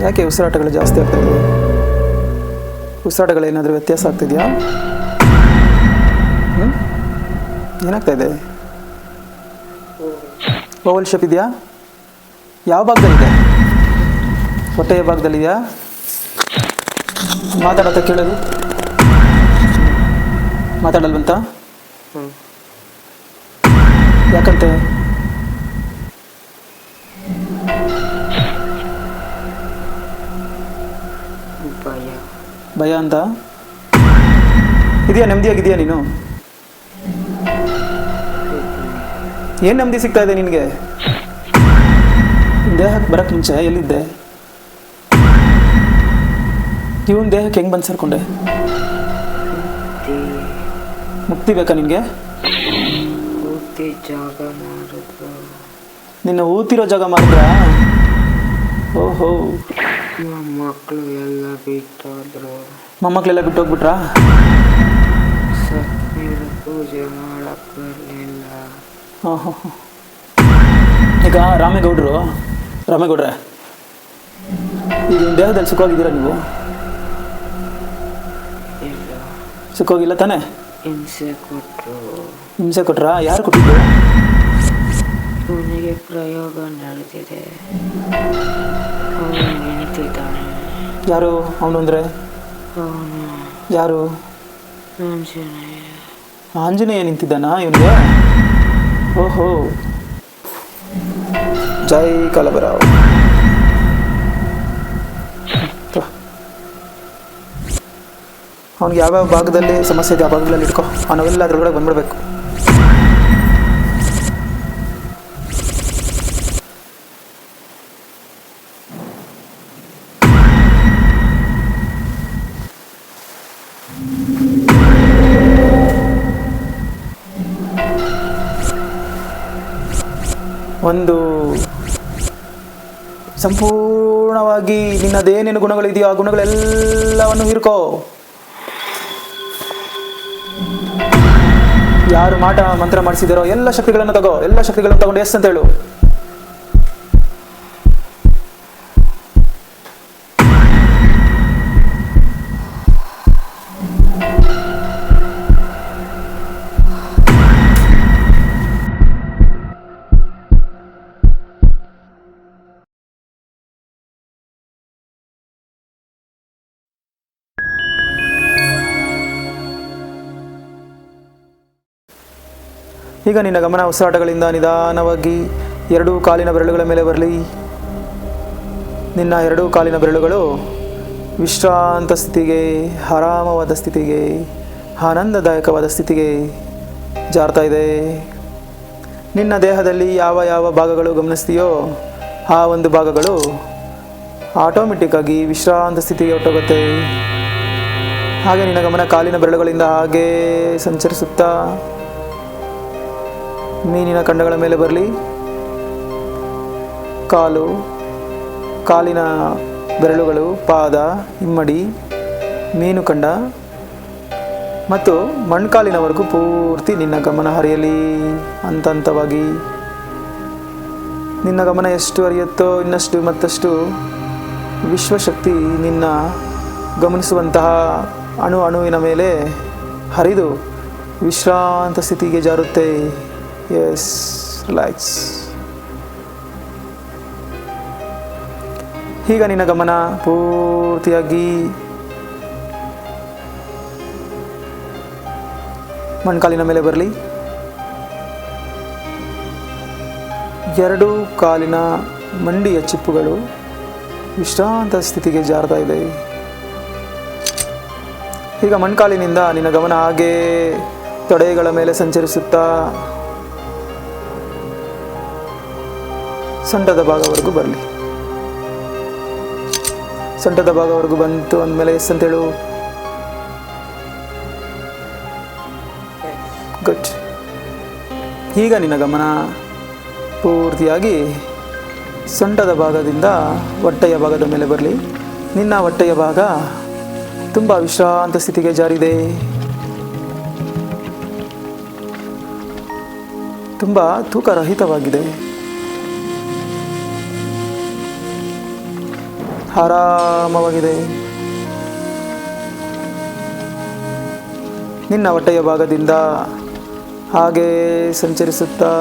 ಯಾಕೆ ಉಸಿರಾಟಗಳು ಜಾಸ್ತಿ ಆಗ್ತಾಯಿದೆ? ಉಸಿರಾಟಗಳೇನಾದರೂ ವ್ಯತ್ಯಾಸ ಆಗ್ತಿದೆಯಾ? ಏನಾಗ್ತಾಯಿದೆ? ಓವಲ್ ಶೇಪ್ ಇದೆಯಾ? ಯಾವ ಭಾಗದಲ್ಲಿದೆ? ಹೊಟ್ಟೆಯ ಭಾಗದಲ್ಲಿದೆಯಾ? ಮಾತಾಡತ್ತ ಕೇಳೋದು ಮಾತಾಡಲ್ವಂತ? ಯಾಕಂತೆ? ಭಯ ಅಂತ ಇದೆಯಾ? ನೆಮ್ಮದಿಯಾಗಿದೆಯಾ ನೀನು? ಏನು ನೆಮ್ಮದಿ ಸಿಗ್ತಾ ಇದೆ ನಿನಗೆ? ದೇಹಕ್ಕೆ ಬರೋಕ್ಕೆ ಮುಂಚೆ ಎಲ್ಲಿದ್ದೆ? ಇವನ್ ದೇಹಕ್ಕೆ ಹೆಂಗೆ ಬಂದು ಸೇರ್ಕೊಂಡೆ? ಮುಕ್ತಿ ಬೇಕಾ ನಿನಗೆ? ನಿನ್ನ ಊತಿರೋ ಜಾಗ ಮಾಡಿದ್ರಾ? ಓಹೋ, ಮಕ್ಕಳು ಎಲ್ಲ ಬಿಟ್ಟೋದ್ರು. ಮೊಮ್ಮಕ್ಕಳೆಲ್ಲ ಬಿಟ್ಟು ಹೋಗ್ಬಿಟ್ರಾ? ಪೂಜೆ ಮಾಡಕ್ ಬರಲಿಲ್ಲ. ಹಾಂ ಹಾಂ ಹಾಂ. ಈಗ ರಾಮೇಗೌಡ್ರೆ, ಈಗ ದೇಹದಲ್ಲಿ ಸುಖವಾಗಿದ್ದೀರಾ ನೀವು? ಇಲ್ಲ, ಸುಖವಾಗಿಲ್ಲ ತಾನೇ? ಹಿಂಸೆ ಕೊಟ್ರಾ? ಯಾರು ಕೊಟ್ಟಿದ್ದು? ಅವನಿಗೆ ಪ್ರಯೋಗ ನಡೆದಿದೆ. ಅವನು ನಿಂತಿದ್ದಾನೆ. ಯಾರು ಅವನು ಅಂದರೆ? ಅವನು ಯಾರು? ಆಂಜನೇಯ. ಆಂಜನೇಯ ನಿಂತಿದ್ದಾನಾ ಇವನಿಗೆ? ಓಹೋ, ಜೈ ಕಲಬರಾವ್. ಅವ್ನಿಗೆ ಯಾವ್ಯಾವ ಭಾಗದಲ್ಲಿ ಸಮಸ್ಯೆ ಇದೆ ಆ ಭಾಗಗಳಲ್ಲಿ ಇಟ್ಕೊ, ಅವನೆಲ್ಲ ಅದ್ರೊಳಗಡೆ ಬಂದ್ಬಿಡ್ಬೇಕು. ಒಂದು ಸಂಪೂರ್ಣವಾಗಿ ನಿನ್ನದೇನೇನು ಗುಣಗಳಿದೆಯೋ ಆ ಗುಣಗಳೆಲ್ಲವನ್ನು ಹೀರ್ಕೋ. ಯಾರು ಮಂತ್ರ ಮಾಡಿಸಿದಾರೋ ಎಲ್ಲ ಶಕ್ತಿಗಳನ್ನು ತಗೋ. ಎಲ್ಲ ಶಕ್ತಿಗಳನ್ನು ತಗೊಂಡು ಎಸ್ ಅಂತ ಹೇಳು. ಈಗ ನಿನ್ನ ಗಮನ ಉಸಿರಾಟಗಳಿಂದ ನಿಧಾನವಾಗಿ ಎರಡೂ ಕಾಲಿನ ಬೆರಳುಗಳ ಮೇಲೆ ಬರಲಿ. ನಿನ್ನ ಎರಡೂ ಕಾಲಿನ ಬೆರಳುಗಳು ವಿಶ್ರಾಂತ ಸ್ಥಿತಿಗೆ, ಆರಾಮವಾದ ಸ್ಥಿತಿಗೆ, ಆನಂದದಾಯಕವಾದ ಸ್ಥಿತಿಗೆ ಜಾರ್ತಾ ಇದೆ. ನಿನ್ನ ದೇಹದಲ್ಲಿ ಯಾವ ಯಾವ ಭಾಗಗಳು ಗಮನಿಸ್ತೀಯೋ ಆ ಒಂದು ಭಾಗಗಳು ಆಟೋಮೆಟಿಕ್ಕಾಗಿ ವಿಶ್ರಾಂತ ಸ್ಥಿತಿಗೆ ಹೊರಟೋಗುತ್ತೆ. ಹಾಗೆ ನಿನ್ನ ಗಮನ ಕಾಲಿನ ಬೆರಳುಗಳಿಂದ ಹಾಗೇ ಸಂಚರಿಸುತ್ತಾ ಮೀನಿನ ಖಂಡಗಳ ಮೇಲೆ ಬರಲಿ. ಕಾಲು, ಕಾಲಿನ ಬೆರಳುಗಳು, ಪಾದ, ಹಿಮ್ಮಡಿ, ಮೀನು ಖಂಡ ಮತ್ತು ಮೊಣಕಾಲಿನವರೆಗೂ ಪೂರ್ತಿ ನಿನ್ನ ಗಮನ ಹರಿಯಲಿ. ಹಂತ ಹಂತವಾಗಿ ನಿನ್ನ ಗಮನ ಎಷ್ಟು ಹರಿಯುತ್ತೋ ಇನ್ನಷ್ಟು ಮತ್ತಷ್ಟು ವಿಶ್ವಶಕ್ತಿ ನಿನ್ನ ಗಮನಿಸುವಂತಹ ಅಣುವಿನ ಮೇಲೆ ಹರಿದು ವಿಶ್ರಾಂತ ಸ್ಥಿತಿಗೆ ಜಾರುತ್ತೆ. S, relax. ಈಗ ನಿನ್ನ ಗಮನ ಪೂರ್ತಿಯಾಗಿ ಮೊಣಕಾಲಿನ ಮೇಲೆ ಬರಲಿ. ಎರಡೂ ಕಾಲಿನ ಮಂಡಿಯ ಚಿಪ್ಪುಗಳು ವಿಶ್ರಾಂತ ಸ್ಥಿತಿಗೆ ಜಾರ್ತಾ ಇದೆ. ಈಗ ಮೊಣಕಾಲಿನಿಂದ ನಿನ್ನ ಗಮನ ಹಾಗೇ ತೊಡೆಗಳ ಮೇಲೆ ಸಂಚರಿಸುತ್ತಾ ಸೊಂಟದ ಭಾಗವರೆಗೂ ಬರಲಿ. ಸೊಂಟದ ಭಾಗವರೆಗೂ ಬಂತು ಅಂದಮೇಲೆ ಎಸ್ ಅಂತೇಳು. ಗುಡ್. ಈಗ ನಿನ್ನ ಗಮನ ಪೂರ್ತಿಯಾಗಿ ಸೊಂಟದ ಭಾಗದಿಂದ ಹೊಟ್ಟೆಯ ಭಾಗದ ಮೇಲೆ ಬರಲಿ. ನಿನ್ನ ಹೊಟ್ಟೆಯ ಭಾಗ ತುಂಬ ವಿಶ್ರಾಂತ ಸ್ಥಿತಿಗೆ ಜಾರಿದೆ. ತುಂಬ ತೂಕರಹಿತವಾಗಿದೆ. ಆರಾಮವಾಗಿದೆ. ನಿನ್ನ ಹೊಟ್ಟೆಯ ಭಾಗದಿಂದ ಹಾಗೆ ಸಂಚರಿಸುತ್ತಾ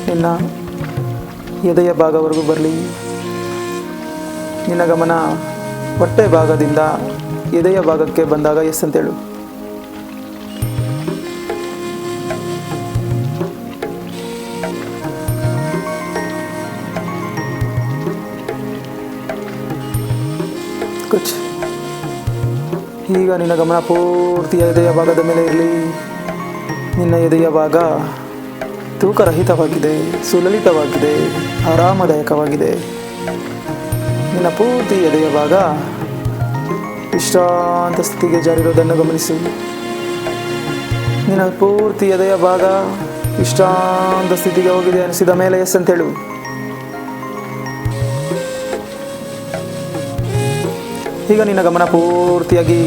ನಿನ್ನ ಎದೆಯ ಭಾಗವರೆಗೂ ಬರಲಿ. ನಿನ್ನ ಗಮನ ಹೊಟ್ಟೆ ಭಾಗದಿಂದ ಎದೆಯ ಭಾಗಕ್ಕೆ ಬಂದಾಗ ಎಸ್ ಅಂತೇಳು. ಕುಚ್. ಈಗ ನಿನ್ನ ಗಮನ ಪೂರ್ತಿ ಎದೆಯ ಭಾಗದ ಮೇಲೆ ಇರಲಿ. ನಿನ್ನ ಎದೆಯ ಭಾಗ ತೂಕರಹಿತವಾಗಿದೆ, ಸುಲಲಿತವಾಗಿದೆ, ಆರಾಮದಾಯಕವಾಗಿದೆ. ನಿನ್ನ ಪೂರ್ತಿ ಎದೆಯ ಭಾಗ ವಿಶ್ರಾಂತ ಸ್ಥಿತಿಗೆ ಜಾರಿರೋದನ್ನು ಗಮನಿಸಿ. ನಿನ್ನ ಪೂರ್ತಿ ಎದೆಯ ಭಾಗ ವಿಶ್ರಾಂತ ಸ್ಥಿತಿಗೆ ಹೋಗಿದೆ ಅನಿಸಿದ ಮೇಲೆ ಎಸ್ ಅಂತೇಳು. ಈಗ ನಿನ್ನ ಗಮನ ಪೂರ್ತಿಯಾಗಿ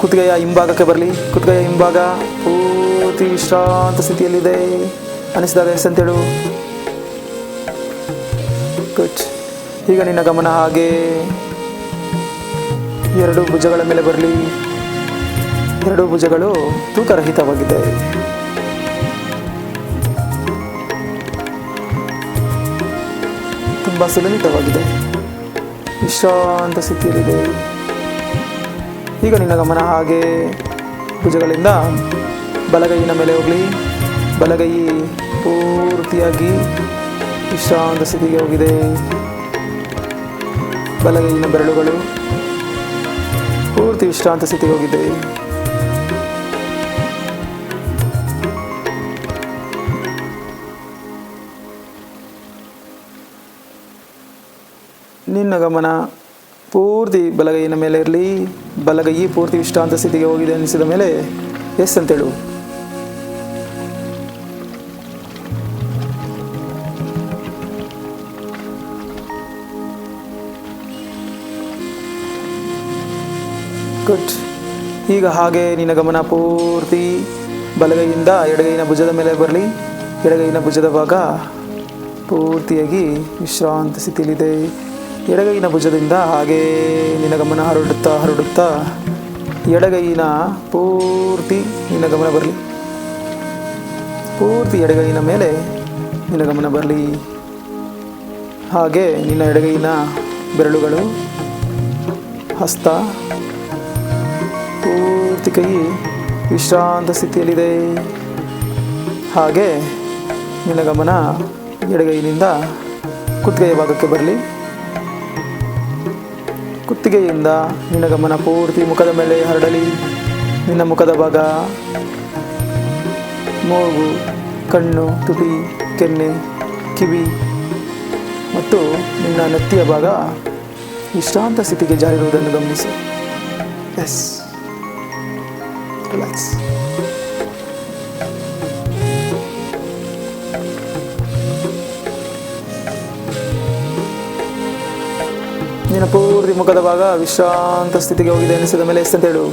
ಕುತ್ತಿಗೆಯ ಹಿಂಭಾಗಕ್ಕೆ ಬರಲಿ. ಕುತ್ತಿಗೆಯ ಹಿಂಭಾಗ ಪೂರ್ತಿ ವಿಶ್ರಾಂತ ಸ್ಥಿತಿಯಲ್ಲಿದೆ ಅನಿಸಿದಾಗ ಎಸ್ ಅಂತೇಳು. ಗುಡ್. ಈಗ ನಿನ್ನ ಗಮನ ಹಾಗೆ ಎರಡು ಭುಜಗಳ ಮೇಲೆ ಬರಲಿ. ಎರಡು ಭುಜಗಳು ತೂಕರಹಿತವಾಗಿದೆ. ತುಂಬ ಸುಲಲಿತವಾಗಿದೆ, ವಿಶ್ರಾಂತ ಸ್ಥಿತಿಯಲ್ಲಿದೆ. ಈಗ ನಿನ್ನ ಗಮನ ಹಾಗೆ ಭುಜಗಳಿಂದ ಬಲಗೈಯಿನ ಮೇಲೆ ಹೋಗಲಿ. ಬಲಗೈ ಪೂರ್ತಿಯಾಗಿ ವಿಶ್ರಾಂತ ಸ್ಥಿತಿಗೆ ಹೋಗಿದೆ. ಬಲಗೈಯಿನ ಬೆರಳುಗಳು ಪೂರ್ತಿ ವಿಶ್ರಾಂತ ಸ್ಥಿತಿಗೆ ಹೋಗಿದೆ. ನಿನ್ನ ಗಮನ ಪೂರ್ತಿ ಬಲಗೈಯಿನ ಮೇಲೆ ಇರಲಿ. ಬಲಗೈ ಪೂರ್ತಿ ವಿಶ್ರಾಂತ ಸ್ಥಿತಿಗೆ ಹೋಗಿದೆ ಅನಿಸಿದ ಮೇಲೆ ಎಸ್ ಅಂತೇಳು. ಗುಡ್. ಈಗ ಹಾಗೆ ನಿನ್ನ ಗಮನ ಪೂರ್ತಿ ಬಲಗೈಯಿಂದ ಎಡಗೈನ ಭುಜದ ಮೇಲೆ ಬರಲಿ. ಎಡಗೈನ ಭುಜದ ಭಾಗ ಪೂರ್ತಿಯಾಗಿ ವಿಶ್ರಾಂತ ಸ್ಥಿತಿಯಲ್ಲಿದೆ. ಎಡಗೈನ ಭುಜದಿಂದ ಹಾಗೆ ನಿನ್ನ ಗಮನ ಹರಡುತ್ತಾ ಎಡಗೈನ ಪೂರ್ತಿ ನಿನ್ನ ಗಮನ ಬರಲಿ. ಪೂರ್ತಿ ಎಡಗೈನ ಮೇಲೆ ನಿನ್ನ ಗಮನ ಬರಲಿ. ಹಾಗೆ ನಿನ್ನ ಎಡಗೈನ ಬೆರಳುಗಳು, ಹಸ್ತ, ಪೂರ್ತಿ ಕೈ ವಿಶ್ರಾಂತ ಸ್ಥಿತಿಯಲ್ಲಿದೆ. ಹಾಗೆ ನಿನ್ನ ಗಮನ ಎಡಗೈನಿಂದ ಕುತ್ತಿಗೆಯ ಭಾಗಕ್ಕೆ ಬರಲಿ. ಕುತ್ತಿಗೆಯಿಂದ ನಿನ್ನ ಗಮನ ಪೂರ್ತಿ ಮುಖದ ಮೇಲೆ ಹರಡಲಿ. ನಿನ್ನ ಮುಖದ ಭಾಗ, ಮೂಗು, ಕಣ್ಣು, ತುಟಿ, ಕೆನ್ನೆ, ಕಿವಿ ಮತ್ತು ನಿನ್ನ ನೆತ್ತಿಯ ಭಾಗ ವಿಶ್ರಾಂತ ಸ್ಥಿತಿಗೆ ಜಾರಿರುವುದನ್ನು ಗಮನಿಸಿ. Yes, relax. ನಿನ್ನ ಪೂರ್ತಿ ಮುಖದ ಭಾಗ ವಿಶ್ರಾಂತ ಸ್ಥಿತಿಗೆ ಹೋಗಿದೆ ಎನಿಸಿದ ಮೇಲೆ ಎಸ್ ಅಂತ ಹೇಳು.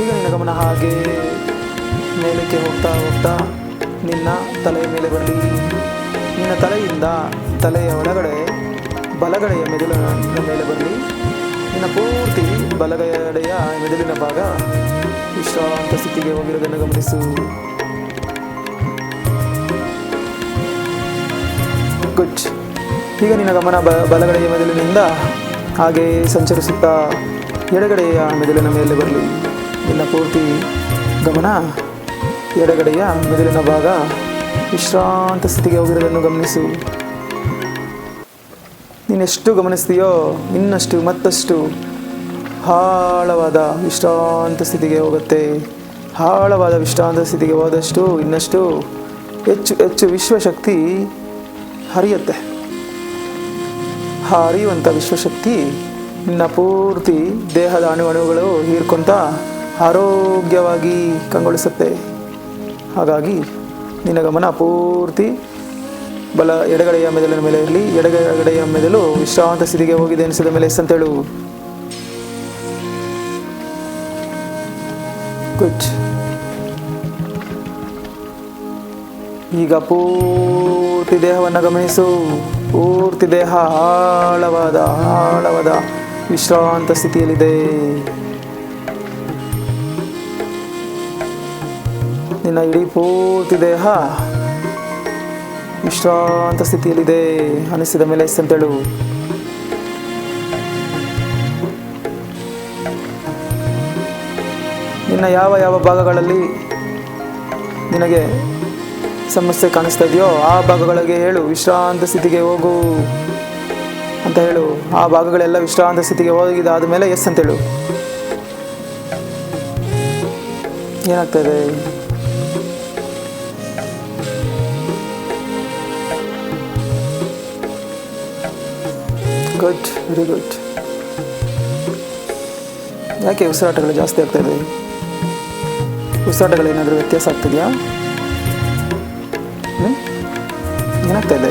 ಈಗ ನಿನ್ನ ಗಮನ ಹಾಗೆ ಮೇಲಕ್ಕೆ ಹೋಗ್ತಾ ನಿನ್ನ ತಲೆಯ ಮೇಲೆ ಬರಲಿ. ನಿನ್ನ ತಲೆಯಿಂದ ತಲೆಯ ಒಳಗಡೆ ಬಲಗಡೆಯ ಮೆದುಳಿನ ಮೇಲೆ ಬರಲಿ. ನಿನ್ನ ಪೂರ್ತಿ ಬಲಗಡೆಯ ಮೆದುಳಿನ ಭಾಗ ವಿಶ್ರಾಂತ ಸ್ಥಿತಿಗೆ ಹೋಗಿರೋದನ್ನು ಗಮನಿಸು. ಗುಡ್. ಈಗ ನಿನ್ನ ಗಮನ ಬಲಗಡೆಯ ಮೆದುಳಿನಿಂದ ಹಾಗೆ ಸಂಚರಿಸುತ್ತಾ ಎಡಗಡೆಯ ಮೆದುಳಿನ ಮೇಲೆ ಬರಲಿ. ನಿನ್ನ ಪೂರ್ತಿ ಗಮನ ಎಡಗಡೆಯ ಮೆದುಳಿನ ಭಾಗ ವಿಶ್ರಾಂತ ಸ್ಥಿತಿಗೆ ಹೋಗಿರೋದನ್ನು ಗಮನಿಸು. ನೀನೆಷ್ಟು ಗಮನಿಸ್ತೀಯೋ ಇನ್ನಷ್ಟು ಮತ್ತಷ್ಟು ಆಳವಾದ ವಿಶ್ರಾಂತ ಸ್ಥಿತಿಗೆ ಹೋಗುತ್ತೆ. ಆಳವಾದ ವಿಶ್ರಾಂತ ಸ್ಥಿತಿಗೆ ಹೋದಷ್ಟು ಇನ್ನಷ್ಟು ಹೆಚ್ಚು ವಿಶ್ವಶಕ್ತಿ ಹರಿಯುತ್ತೆ. ಹರಿಯುವಂಥ ವಿಶ್ವಶಕ್ತಿ ನಿನ್ನ ಪೂರ್ತಿ ದೇಹದ ಅಣುಗಳು ಹೀರ್ಕೊಂತ ಆರೋಗ್ಯವಾಗಿ ಕಂಗೊಳಿಸುತ್ತೆ. ಹಾಗಾಗಿ ನಿನ್ನ ಗಮನ ಪೂರ್ತಿ ಎಡಗಡೆಯ ಮೆದುಳಿನ ಮೇಲೆ ಇರಲಿ. ಎಡಗಡೆಯ ಮೆದುಳು ವಿಶ್ರಾಂತ ಸ್ಥಿತಿಗೆ ಹೋಗಿದೆ ಎನಿಸಿದ ಮೇಲೆ ಎಸ್ ಅಂತೇಳು. ಗುಡ್. ಈಗ ಪೂರ್ತಿ ದೇಹವನ್ನು ಗಮನಿಸು. ಪೂರ್ತಿ ದೇಹ ಆಳವಾದ ಆಳವಾದ ವಿಶ್ರಾಂತ ಸ್ಥಿತಿಯಲ್ಲಿದೆ. ನಿನ್ನ ಇಡೀ ಪೂರ್ತಿ ದೇಹ ವಿಶ್ರಾಂತ ಸ್ಥಿತಿಯಲ್ಲಿದೆ. ಅನಿಸಿದ ಮೇಲೆ ಎಸ್ ಅಂತೇಳು. ನಿನ್ನ ಯಾವ ಯಾವ ಭಾಗಗಳಲ್ಲಿ ನಿನಗೆ ಸಮಸ್ಯೆ ಕಾಣಿಸ್ತಾ ಇದೆಯೋ ಆ ಭಾಗಗಳಿಗೆ ಹೇಳು ವಿಶ್ರಾಂತ ಸ್ಥಿತಿಗೆ ಹೋಗು ಅಂತ ಹೇಳು. ಆ ಭಾಗಗಳೆಲ್ಲ ವಿಶ್ರಾಂತ ಸ್ಥಿತಿಗೆ ಹೋಗಿದಾದ ಮೇಲೆ ಎಸ್ ಅಂತೇಳು. ಏನಾಗ್ತಾಯಿದೆ? Good, very good. ಯಾಕೆ ಉಸಿರಾಟಗಳು ಜಾಸ್ತಿ ಆಗ್ತಾಯಿದೆ? ಉಸಿರಾಟಗಳೇನಾದರೂ ವ್ಯತ್ಯಾಸ ಆಗ್ತಿದೆಯಾ? ಏನಾಗ್ತಾಯಿದೆ?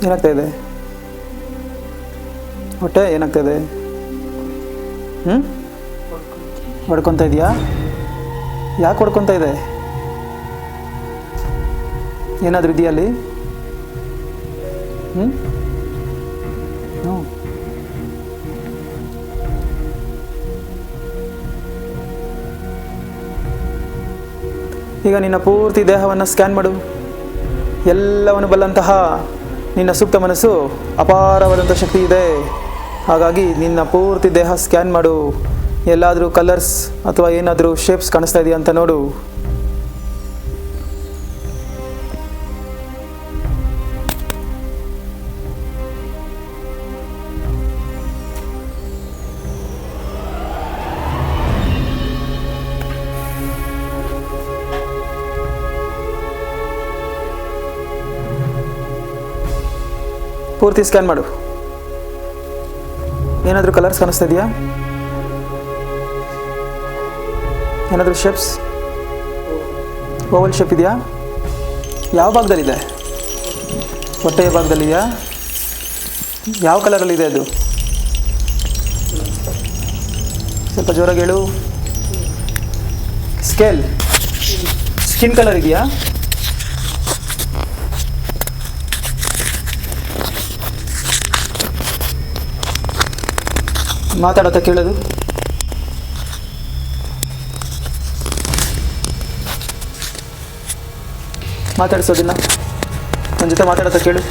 ಏನಾಗ್ತಾಯಿದೆ? ಹೊಟ್ಟೆ ಏನಾಗ್ತಾಯಿದೆ? ಹೊಡ್ಕೊತಾ ಇದೆಯಾ? ಯಾಕೆ ಹೊಡ್ಕೊತಾ ಇದೆ? ಏನಾದರೂ ಇದೆಯಾ ಅಲ್ಲಿ? ಈಗ ನಿನ್ನ ಪೂರ್ತಿ ದೇಹವನ್ನು ಸ್ಕ್ಯಾನ್ ಮಾಡು. ಎಲ್ಲವನ್ನು ಬಲ್ಲಂತಹ ನಿನ್ನ ಸುಪ್ತ ಮನಸ್ಸು ಅಪಾರವಾದಂಥ ಶಕ್ತಿ ಇದೆ. ಹಾಗಾಗಿ ನಿನ್ನ ಪೂರ್ತಿ ದೇಹ ಸ್ಕ್ಯಾನ್ ಮಾಡು. ಎಲ್ಲಾದರೂ ಕಲರ್ಸ್ ಅಥವಾ ಏನಾದರೂ ಶೇಪ್ಸ್ ಕಾಣಿಸ್ತಾ ಇದೆಯಾ ಅಂತ ನೋಡು. ಪೂರ್ತಿ ಸ್ಕ್ಯಾನ್ ಮಾಡು. ಏನಾದರೂ ಕಲರ್ಸ್ ಕಾಣಿಸ್ತಾ ಇದೆಯಾ? ಏನಾದರೂ ಶೇಪ್ಸ್? ಓವಲ್ ಶೇಪ್ ಇದೆಯಾ? ಯಾವ ಭಾಗದಲ್ಲಿದೆ? ಹೊಟ್ಟೆಯ ಭಾಗದಲ್ಲಿದೆಯಾ? ಯಾವ ಕಲರಲ್ಲಿದೆ ಅದು? ಸ್ವಲ್ಪ ಜೋರಾಗಿ ಹೇಳು. ಸ್ಕಿನ್ ಕಲರ್ ಇದೆಯಾ? ಮಾತಾಡೋತ್ತ ಕೇಳೋದು. ಮಾತಾಡಿಸೋದಿಲ್ಲ. ನನ್ನ ಜೊತೆ ಮಾತಾಡೋತ್ತ ಕೇಳು.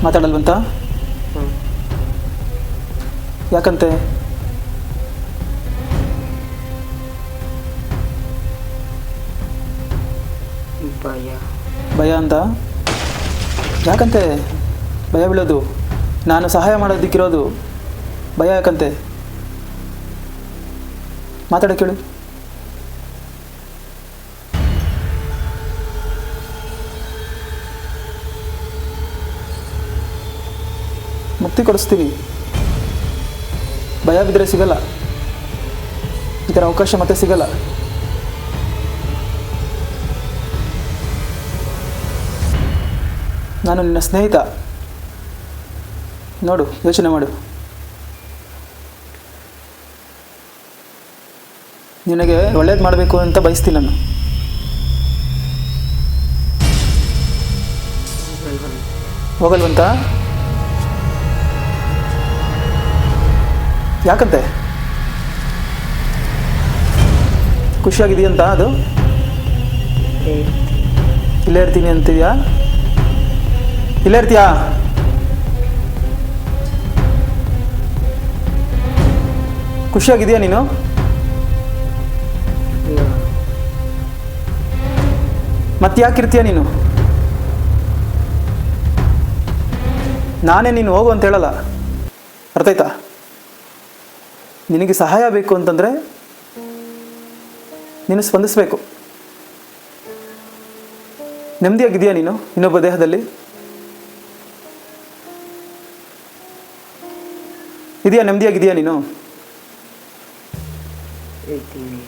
ಮಾತಾಡಲ್ವಂತ? ಯಾಕಂತೆ? ಭಯ ಅಂತ? ಯಾಕಂತೆ ಭಯ ಬೀಳೋದು? ನಾನು ಸಹಾಯ ಮಾಡೋದಕ್ಕಿರೋದು. ಭಯ ಯಾಕಂತೆ? ಮಾತಾಡೋ ಕೇಳು. ಮುಕ್ತಿ ಕೊಡಿಸ್ತೀವಿ. ಭಯ ಬಿದ್ದರೆ ಸಿಗಲ್ಲ. ಈ ಥರ ಅವಕಾಶ ಮತ್ತೆ ಸಿಗಲ್ಲ. ನಾನು ನಿನ್ನ ಸ್ನೇಹಿತ. ನೋಡು, ಯೋಚನೆ ಮಾಡು. ನಿನಗೆ ಒಳ್ಳೇದು ಮಾಡಬೇಕು ಅಂತ ಬಯಸ್ತೀನಿ ನಾನು. ಹೋಗಲ್ವಂತ? ಯಾಕಂತೆ? ಖುಷಿಯಾಗಿದೆಯಂತ ಅದು? ಇಲ್ಲೇ ಇರ್ತೀನಿ ಅಂತೀಯಾ? ಇಲ್ಲೇ ಇರ್ತೀಯಾ? ಖುಷಿಯಾಗಿದೆಯಾ ನೀನು? ಮತ್ತೆ ಯಾಕಿರ್ತೀಯ ನೀನು? ನಾನೇ ನೀನು ಹೋಗು ಅಂತ ಹೇಳಲ್ಲ. ಅರ್ಥ ಆಯ್ತಾ? ನಿನಗೆ ಸಹಾಯ ಬೇಕು ಅಂತಂದರೆ ನೀನು ಸ್ಪಂದಿಸಬೇಕು. ನೆಮ್ಮದಿಯಾಗಿದೆಯಾ ನೀನು ಇನ್ನೊಬ್ಬ ದೇಹದಲ್ಲಿ? ಇದೆಯಾ, ನೆಮ್ಮದಿಯಾಗಿದೆಯಾ ನೀನು? ಇದ್ದೀನಿ.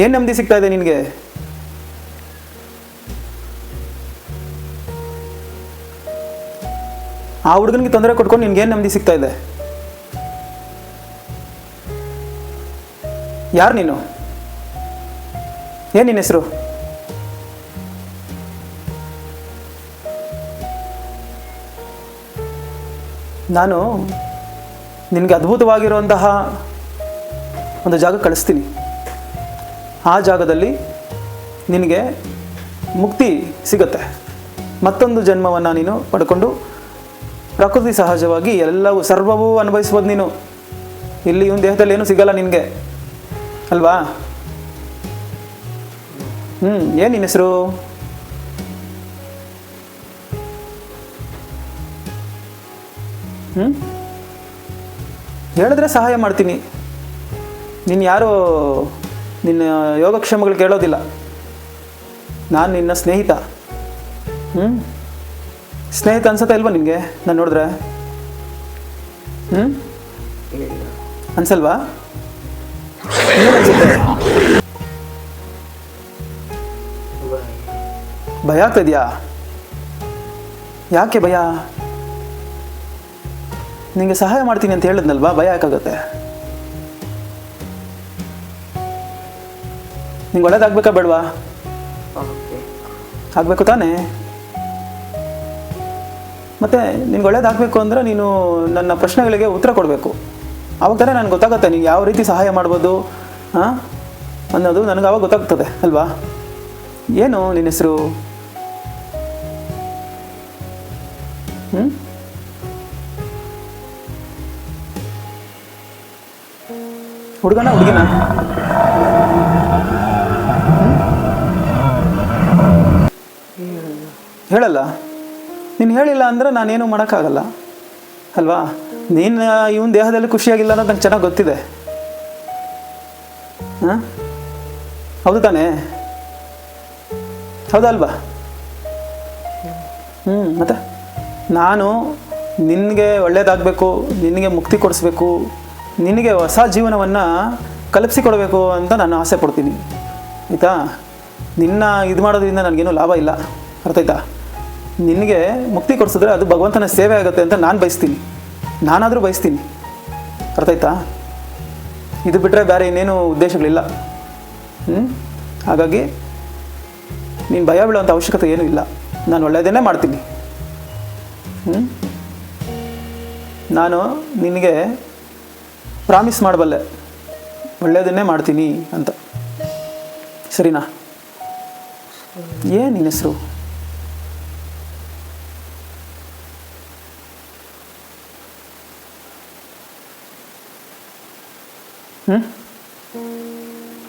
ಏನು ನೆಮ್ಮದಿ ಸಿಗ್ತಾ ಇದೆ ನಿನಗೆ? ಆ ಹುಡುಗನಿಗೆ ತೊಂದರೆ ಕೊಟ್ಕೊಂಡು ನಿನ್ಗೇನು ನೆಮ್ಮದಿ ಸಿಗ್ತಾ ಇದೆ? ಯಾರು ನೀನು? ಏನು ನಿನ್ನ ಹೆಸರು? ನಾನು ನಿನಗೆ ಅದ್ಭುತವಾಗಿರುವಂತಹ ಒಂದು ಜಾಗ ಕಳಿಸ್ತೀನಿ. ಆ ಜಾಗದಲ್ಲಿ ನಿನಗೆ ಮುಕ್ತಿ ಸಿಗುತ್ತೆ. ಮತ್ತೊಂದು ಜನ್ಮವನ್ನು ನೀನು ಪಡ್ಕೊಂಡು ಪ್ರಕೃತಿ ಸಹಜವಾಗಿ ಎಲ್ಲವೂ ಸರ್ವವೂ ಅನುಭವಿಸ್ಬೋದು ನೀನು. ಇಲ್ಲಿ ಇವನ ದೇಹದಲ್ಲಿ ಏನೂ ಸಿಗಲ್ಲ ನಿನಗೆ, ಅಲ್ವಾ? ಏನು ನಿನ್ನ ಹೆಸರು? ಹೇಳಿದ್ರೆ ಸಹಾಯ ಮಾಡ್ತೀನಿ. ನೀನು ಯಾರೋ ನಿನ್ನ ಯೋಗಕ್ಷೇಮಗಳು ಕೇಳೋದಿಲ್ಲ. ನಾನು ನಿನ್ನ ಸ್ನೇಹಿತ. ಸ್ನೇಹಿತ ಅನ್ಸುತ್ತಾ ಇಲ್ವಾ ನಿನಗೆ ನಾನು ನೋಡಿದ್ರೆ? ಇಲ್ಲ. ಅನ್ಸಲ್ವಾ? ಏನು ಅನ್ಸುತ್ತೆ? ಭಯ ಆಗ್ತಿದ್ಯಾ? ಯಾಕೆ ಭಯ? ನಿನಗೆ ಸಹಾಯ ಮಾಡ್ತೀನಿ ಅಂತ ಹೇಳಿದ್ನಲ್ವಾ, ಭಯ ಯಾಕಾಗುತ್ತೆ? ನಿಂಗೆ ಒಳ್ಳೇದಾಗಬೇಕಾ ಬೇಡವಾ? ಆಗಬೇಕು ತಾನೇ? ಮತ್ತು ನಿನ್ಗೆ ಒಳ್ಳೇದಾಗಬೇಕು ಅಂದರೆ ನೀನು ನನ್ನ ಪ್ರಶ್ನೆಗಳಿಗೆ ಉತ್ತರ ಕೊಡಬೇಕು. ಆವಾಗ ತಾನೇ ನನಗೆ ಗೊತ್ತಾಗುತ್ತೆ ನೀನು ಯಾವ ರೀತಿ ಸಹಾಯ ಮಾಡ್ಬೋದು ಅನ್ನೋದು ನನಗೆ ಆವಾಗ ಗೊತ್ತಾಗ್ತದೆ ಅಲ್ವಾ? ಏನು ನಿನ್ನ ಹೆಸರು? ಹುಡುಗನ ಹುಡುಗಿನ? ಹೇಳಲ್ಲ. ನೀನು ಹೇಳಿಲ್ಲ ಅಂದರೆ ನಾನೇನು ಮಾಡೋಕ್ಕಾಗಲ್ಲ ಅಲ್ವಾ? ನೀನು ಇವನ ದೇಹದಲ್ಲಿ ಖುಷಿಯಾಗಿಲ್ಲ ಅನ್ನೋದು ನಂಗೆ ಚೆನ್ನಾಗಿ ಗೊತ್ತಿದೆ. ಹೌದು ತಾನೇ? ಹೌದಲ್ವಾ? ಮತ್ತೆ ನಾನು ನಿನಗೆ ಒಳ್ಳೇದಾಗಬೇಕು, ನಿನಗೆ ಮುಕ್ತಿ ಕೊಡಿಸ್ಬೇಕು, ನಿನಗೆ ಹೊಸ ಜೀವನವನ್ನು ಕಲ್ಪಿಸಿಕೊಡ್ಬೇಕು ಅಂತ ನಾನು ಆಸೆ ಪಡ್ತೀನಿ. ಆಯಿತಾ? ನಿನ್ನ ಇದು ಮಾಡೋದ್ರಿಂದ ನನಗೇನು ಲಾಭ ಇಲ್ಲ. ಅರ್ಥ ಆಯ್ತಾ? ನಿನಗೆ ಮುಕ್ತಿ ಕೊಡಿಸಿದ್ರೆ ಅದು ಭಗವಂತನ ಸೇವೆ ಆಗುತ್ತೆ ಅಂತ ನಾನು ಬಯಸ್ತೀನಿ. ನಾನಾದರೂ ಬಯಸ್ತೀನಿ. ಅರ್ಥ ಆಯ್ತಾ? ಇದು ಬಿಟ್ಟರೆ ಬೇರೆ ಇನ್ನೇನು ಉದ್ದೇಶಗಳಿಲ್ಲ. ಹಾಗಾಗಿ ನೀನು ಭಯ ಬೀಳೋವಂಥ ಅವಶ್ಯಕತೆ ಏನೂ ಇಲ್ಲ. ನಾನು ಒಳ್ಳೆಯದನ್ನೇ ಮಾಡ್ತೀನಿ. ನಾನು ನಿನಗೆ ಪ್ರಾಮಿಸ್ ಮಾಡಬಲ್ಲೆ, ಒಳ್ಳೆಯದನ್ನೇ ಮಾಡ್ತೀನಿ ಅಂತ. ಸರಿನಾ? ಏನು ನಿನ್ನ ಹೆಸರು?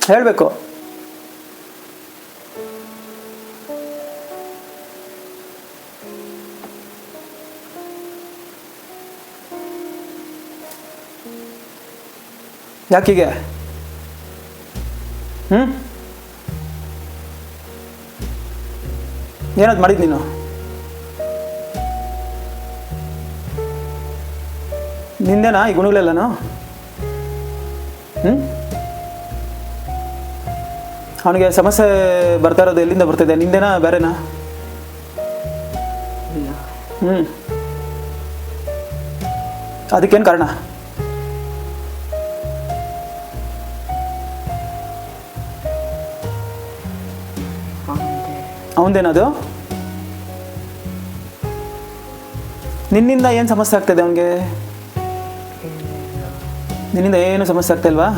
ಹೇಳಬೇಕು. ಯಾಕೀಗೆ? ಏನದು ಮಾಡಿದ್ದು ನೀನು? ನಿಂದೇನಾ ಈ ಗುಣಗಳೆಲ್ಲನೂ? ಅವನಿಗೆ ಸಮಸ್ಯೆ ಬರ್ತಾ ಇರೋದು ಎಲ್ಲಿಂದ ಬರ್ತಿದೆ? ನಿಂದೇನಾ ಬೇರೆನಾ? ಅದಕ್ಕೇನು ಕಾರಣ? ಅವನದೇನದು? ನಿನ್ನಿಂದ ಏನು ಸಮಸ್ಯೆ ಆಗ್ತಾಯಿದೆ ಅವನಿಗೆ? ನಿನ್ನಿಂದ ಏನು ಸಮಸ್ಯೆ ಆಗ್ತಾಯಿಲ್ವಾ?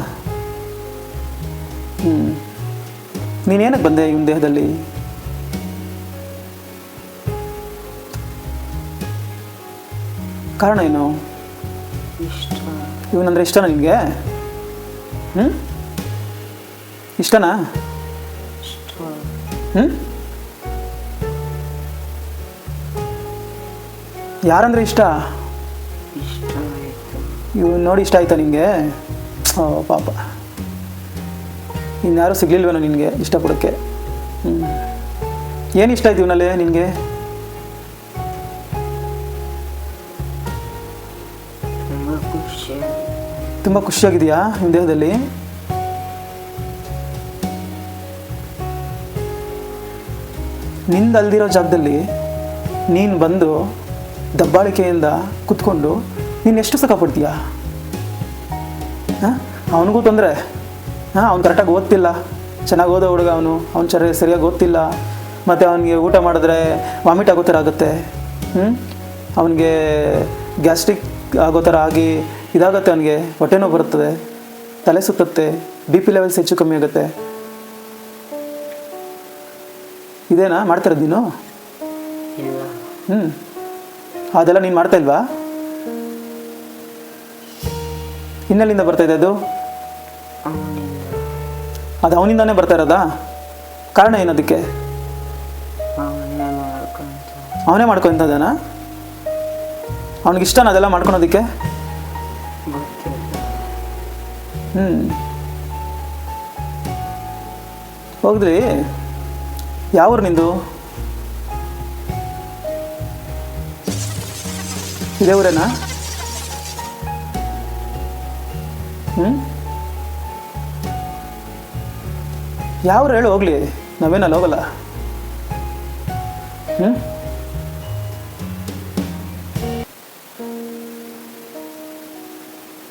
ನೀನೇನಕ್ಕೆ ಬಂದೆ ಇವನ ದೇಹದಲ್ಲಿ? ಕಾರಣ ಏನು? ಇವನಂದ್ರೆ ಇಷ್ಟನಾ ನಿನಗೆ? ಇಷ್ಟನಾ? ಯಾರಂದ್ರೆ ಇಷ್ಟ? ಇವ್ನು ನೋಡಿ ಇಷ್ಟ ಆಯ್ತಾ ನಿನಗೆ? ಓ ಪಾಪ, ಇನ್ಯಾರೂ ಸಿಗ್ಲಿಲ್ವೇನೋ ನಿನಗೆ ಇಷ್ಟಪಡೋಕ್ಕೆ? ಏನು ಇಷ್ಟ ಆಯ್ತು ಇವನಲ್ಲಿ ನಿನಗೆ? ತುಂಬ ಖುಷಿಯಾಗಿ ತುಂಬ ಖುಷಿಯಾಗಿದೆಯಾ ನಿಮ್ಮ ದೇಹದಲ್ಲಿ? ನಿಂದಲ್ದಿರೋ ಜಾಗದಲ್ಲಿ ನೀನು ಬಂದು ದಬ್ಬಾಳಿಕೆಯಿಂದ ಕೂತ್ಕೊಂಡು ನೀನು ಎಷ್ಟು ಸುಖ ಪಡ್ತೀಯ? ಹಾಂ, ಅವನಿಗೂ ತೊಂದರೆ. ಹಾಂ, ಅವ್ನು ಕರೆಕ್ಟಾಗಿ ಓದ್ತಿಲ್ಲ, ಚೆನ್ನಾಗಿ ಓದೋ ಹುಡುಗ ಅವ್ನು ಸರಿಯಾಗಿ ಓದ್ತಿಲ್ಲ, ಮತ್ತು ಅವನಿಗೆ ಊಟ ಮಾಡಿದ್ರೆ ವಾಮಿಟ್ ಆಗೋ ಥರ ಆಗುತ್ತೆ. ಅವನಿಗೆ ಗ್ಯಾಸ್ಟ್ರಿಕ್ ಆಗೋ ಥರ ಆಗಿ ಇದಾಗುತ್ತೆ, ಅವನಿಗೆ ಹೊಟ್ಟೆ ನೋವು ಬರುತ್ತದೆ, ತಲೆ ಸುತ್ತುತ್ತೆ, ಬಿ ಪಿ ಲೆವೆಲ್ಸ್ ಹೆಚ್ಚು ಕಮ್ಮಿ ಆಗುತ್ತೆ. ಇದೇನಾ ಮಾಡ್ತಿರೋದು ನೀನು? ಇಲ್ಲ. ಅದೆಲ್ಲ ನೀನು ಮಾಡ್ತಾ ಇಲ್ವಾ? ಇನ್ನೆಲ್ಲಿಂದ ಬರ್ತಾಯಿದೆ ಅದು? ಅವನಿಂದ. ಅದು ಅವನಿಂದಾನೇ ಬರ್ತಾ ಇರೋದಾ? ಕಾರಣ ಏನದಕ್ಕೆ? ಅವನೇ ಮಾಡ್ಕೊತಾನ? ಅವನಿಗಿಷ್ಟನ ಅದೆಲ್ಲ ಮಾಡ್ಕೊಳೋದಕ್ಕೆ? ಹೋಗ್ಲಿ, ಯಾವ ಊರು ನಿಂದು? ಇದೇ ಊರೇನಾ? ಯಾವ ಊರು ಹೇಳು, ಹೋಗ್ಲಿ, ನಾವೇನಲ್ಲಿ ಹೋಗಲ್ಲ.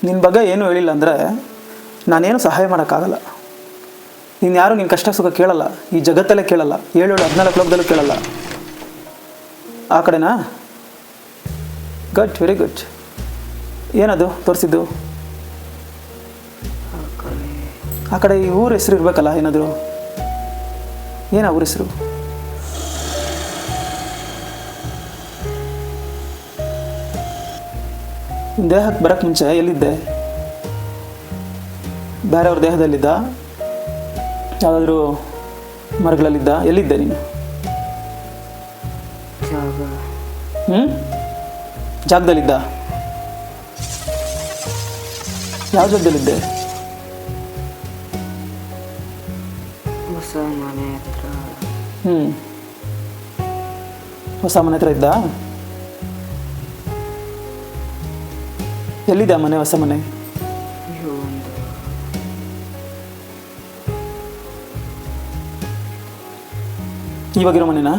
ನಿನ್ನ ಬಗ್ಗೆ ಏನೂ ಹೇಳಿಲ್ಲ ಅಂದರೆ ನಾನೇನು ಸಹಾಯ ಮಾಡೋಕ್ಕಾಗಲ್ಲ. ನೀನು ಯಾರು ನಿನ್ನ ಕಷ್ಟ ಸುಖ ಕೇಳಲ್ಲ, ಈ ಜಗತ್ತಲ್ಲೇ ಕೇಳಲ್ಲ, 7-14 ಲೋಕದಲ್ಲೂ ಕೇಳಲ್ಲ. ಆ ಕಡೆನಾ? Good, very good. ಏನದು ತೋರಿಸಿದ್ದು? ಆ ಕಡೆ ಈ ಊರ ಹೆಸರು ಇರಬೇಕಲ್ಲ ಏನಾದರೂ. ಏನ ಊರ ಹೆಸರು? ದೇಹಕ್ಕೆ ಬರೋಕ್ಕೆ ಮುಂಚೆ ಎಲ್ಲಿದ್ದೆ? ಬೇರೆಯವ್ರ ದೇಹದಲ್ಲಿದ್ದ? ಯಾವುದಾದ್ರೂ ಮರಗಳಲ್ಲಿದ್ದ? ಎಲ್ಲಿದ್ದೆ ನೀನು? ಜಾಗದಲ್ಲಿದ್ದ? ಯಾವ ಜಾಗದಲ್ಲಿದ್ದೆ? ಹೊಸ ಮನೆ ಹತ್ರ. ಹೊಸ ಮನೆ ಹತ್ರ ಇದ್ದ? ಎಲ್ಲಿದೆ ಆ ಮನೆ, ಹೊಸ ಮನೆ? ಇವಾಗಿರೋ ಮನೆನಾ?